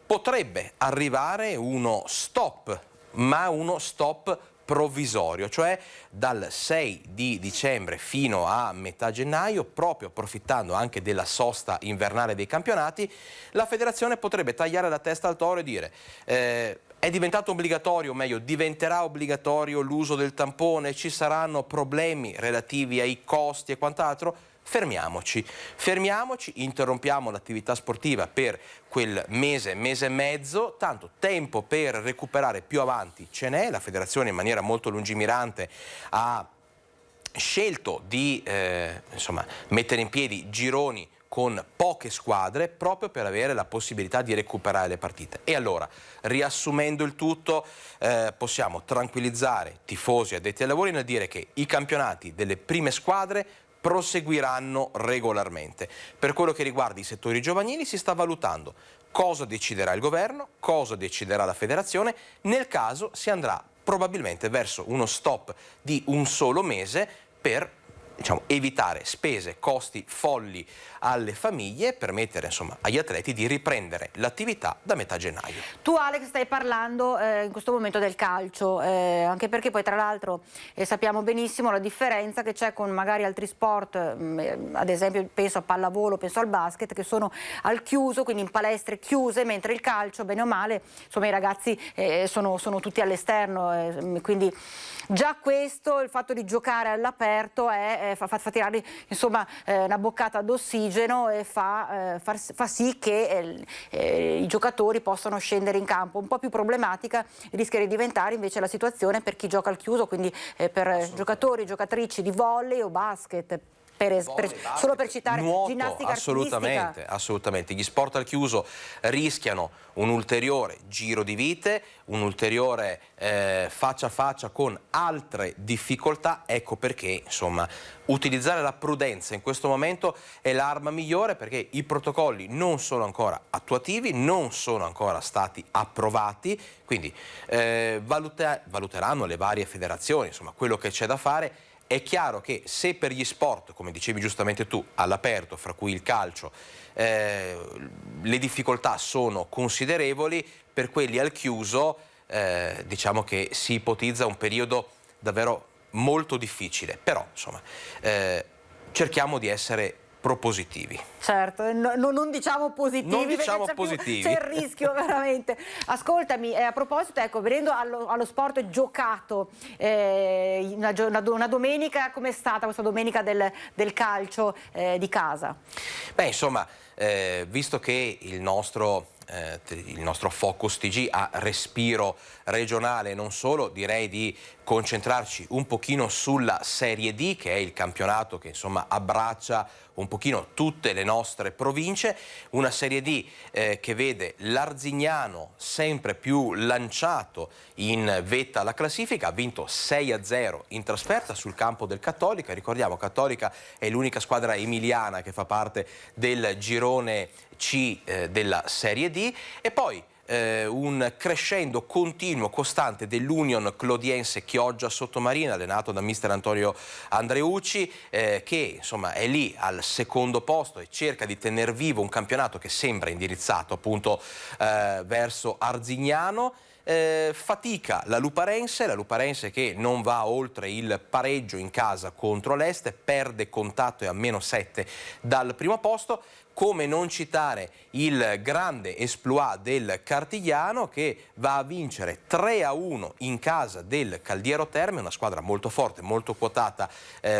potrebbe arrivare uno stop, ma uno stop provvisorio, cioè dal 6 di dicembre fino a metà gennaio, proprio approfittando anche della sosta invernale dei campionati, la federazione potrebbe tagliare la testa al toro e dire è diventato obbligatorio, o meglio diventerà obbligatorio l'uso del tampone, ci saranno problemi relativi ai costi e quant'altro. Fermiamoci, interrompiamo l'attività sportiva per quel mese, mese e mezzo, tanto tempo per recuperare più avanti ce n'è. La federazione in maniera molto lungimirante ha scelto di mettere in piedi gironi con poche squadre proprio per avere la possibilità di recuperare le partite. E allora, riassumendo il tutto, possiamo tranquillizzare tifosi e addetti ai lavori nel dire che i campionati delle prime squadre proseguiranno regolarmente. Per quello che riguarda i settori giovanili si sta valutando cosa deciderà il governo, cosa deciderà la federazione. Nel caso si andrà probabilmente verso uno stop di un solo mese per evitare spese, costi folli alle famiglie e permettere agli atleti di riprendere l'attività da metà gennaio. Tu Alex stai parlando in questo momento del calcio, anche perché poi tra l'altro sappiamo benissimo la differenza che c'è con magari altri sport, ad esempio penso a pallavolo, penso al basket, che sono al chiuso, quindi in palestre chiuse, mentre il calcio bene o male i ragazzi sono tutti all'esterno, quindi già questo, il fatto di giocare all'aperto fa tirare una boccata d'ossigeno e fa sì che i giocatori possano scendere in campo. Un po' più problematica rischia di diventare invece la situazione per chi gioca al chiuso, quindi per giocatori e giocatrici di volley o basket. Solo per citare nuoto, ginnastica assolutamente. Gli sport al chiuso rischiano un ulteriore giro di vite, un ulteriore faccia a faccia con altre difficoltà. Ecco perché utilizzare la prudenza in questo momento è l'arma migliore, perché i protocolli non sono ancora attuativi, non sono ancora stati approvati, quindi valuteranno le varie federazioni quello che c'è da fare. È chiaro che se per gli sport, come dicevi giustamente tu, all'aperto, fra cui il calcio, le difficoltà sono considerevoli, per quelli al chiuso diciamo che si ipotizza un periodo davvero molto difficile, però cerchiamo di essere propositivi. Certo, non diciamo positivi, c'è il rischio veramente. Ascoltami, a proposito, venendo allo sport giocato, una domenica, com'è stata questa domenica del calcio di casa? Visto che il nostro Focus TG ha respiro regionale, non solo, direi di concentrarci un pochino sulla Serie D, che è il campionato che abbraccia un pochino tutte le nostre province, una Serie D che vede l'Arzignano sempre più lanciato in vetta alla classifica, ha vinto 6-0 in trasferta sul campo del Cattolica. Ricordiamo, Cattolica è l'unica squadra emiliana che fa parte del girone C della Serie D, e poi un crescendo continuo, costante dell'Union Clodiense Chioggia Sottomarina, allenato da mister Antonio Andreucci, che è lì al secondo posto e cerca di tener vivo un campionato che sembra indirizzato appunto verso Arzignano. fatica la Luparense che non va oltre il pareggio in casa contro l'Este, perde contatto e a -7 dal primo posto. Come non citare il grande exploit del Cartigliano che va a vincere 3-1 in casa del Caldiero Terme, una squadra molto forte, molto quotata,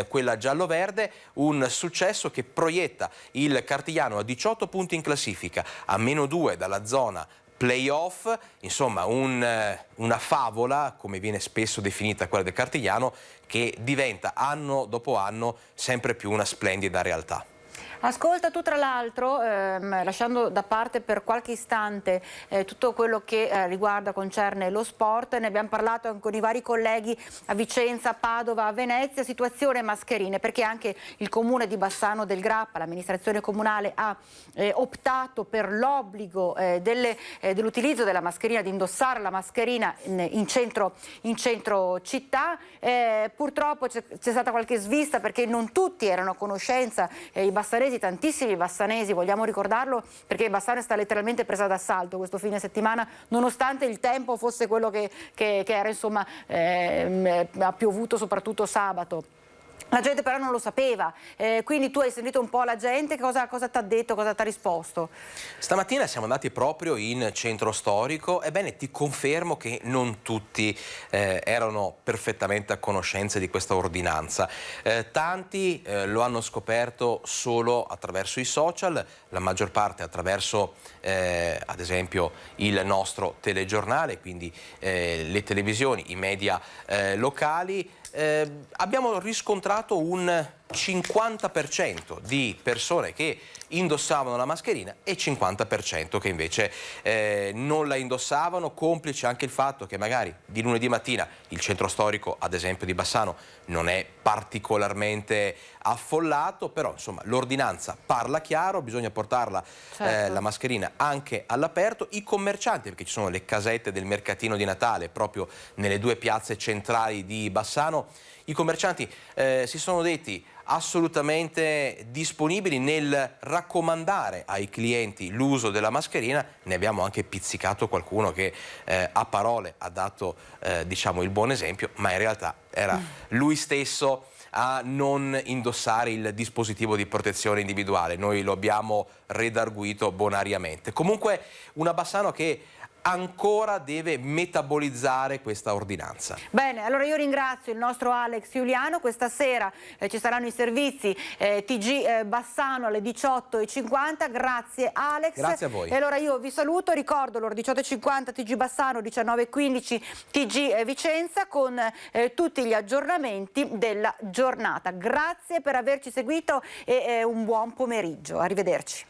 quella giallo-verde, un successo che proietta il Cartigliano a 18 punti in classifica, a -2 dalla zona playoff, insomma una favola, come viene spesso definita quella del Cartigliano, che diventa anno dopo anno sempre più una splendida realtà. Ascolta, tu tra l'altro, lasciando da parte per qualche istante tutto quello che concerne lo sport, ne abbiamo parlato anche con i vari colleghi a Vicenza, a Padova, a Venezia, situazione mascherine, perché anche il comune di Bassano del Grappa, l'amministrazione comunale, ha optato per l'obbligo dell'utilizzo della mascherina, di indossare la mascherina in centro città. Purtroppo c'è stata qualche svista perché non tutti erano a conoscenza, i bassanesi, tantissimi bassanesi, vogliamo ricordarlo, perché Bassano è stata letteralmente presa d'assalto questo fine settimana, nonostante il tempo fosse quello che era, insomma, ha piovuto soprattutto sabato. La gente però non lo sapeva, quindi tu hai sentito un po' la gente, cosa ti ha detto, cosa ti ha risposto? Stamattina siamo andati proprio in centro storico, ebbene ti confermo che non tutti erano perfettamente a conoscenza di questa ordinanza. Tanti lo hanno scoperto solo attraverso i social, la maggior parte attraverso ad esempio il nostro telegiornale, quindi le televisioni, i media locali. Abbiamo riscontrato un 50% di persone che indossavano la mascherina e 50% che invece non la indossavano, complice anche il fatto che magari di lunedì mattina il centro storico, ad esempio di Bassano, non è particolarmente affollato, però insomma l'ordinanza parla chiaro, bisogna portarla la mascherina anche all'aperto. I commercianti, perché ci sono le casette del mercatino di Natale proprio nelle due piazze centrali di Bassano, i commercianti si sono detti assolutamente disponibili nel raccomandare ai clienti l'uso della mascherina. Ne abbiamo anche pizzicato qualcuno che a parole ha dato diciamo il buon esempio, ma in realtà era lui stesso a non indossare il dispositivo di protezione individuale. Noi lo abbiamo redarguito bonariamente. Comunque una Bassano che ancora deve metabolizzare questa ordinanza. Bene, allora io ringrazio il nostro Alex Giuliano. Questa sera ci saranno i servizi TG Bassano alle 18:50. Grazie Alex. Grazie a voi. E allora io vi saluto, ricordo l'ora 18:50 TG Bassano, 19:15 TG Vicenza, con tutti gli aggiornamenti della giornata. Grazie per averci seguito e un buon pomeriggio. Arrivederci.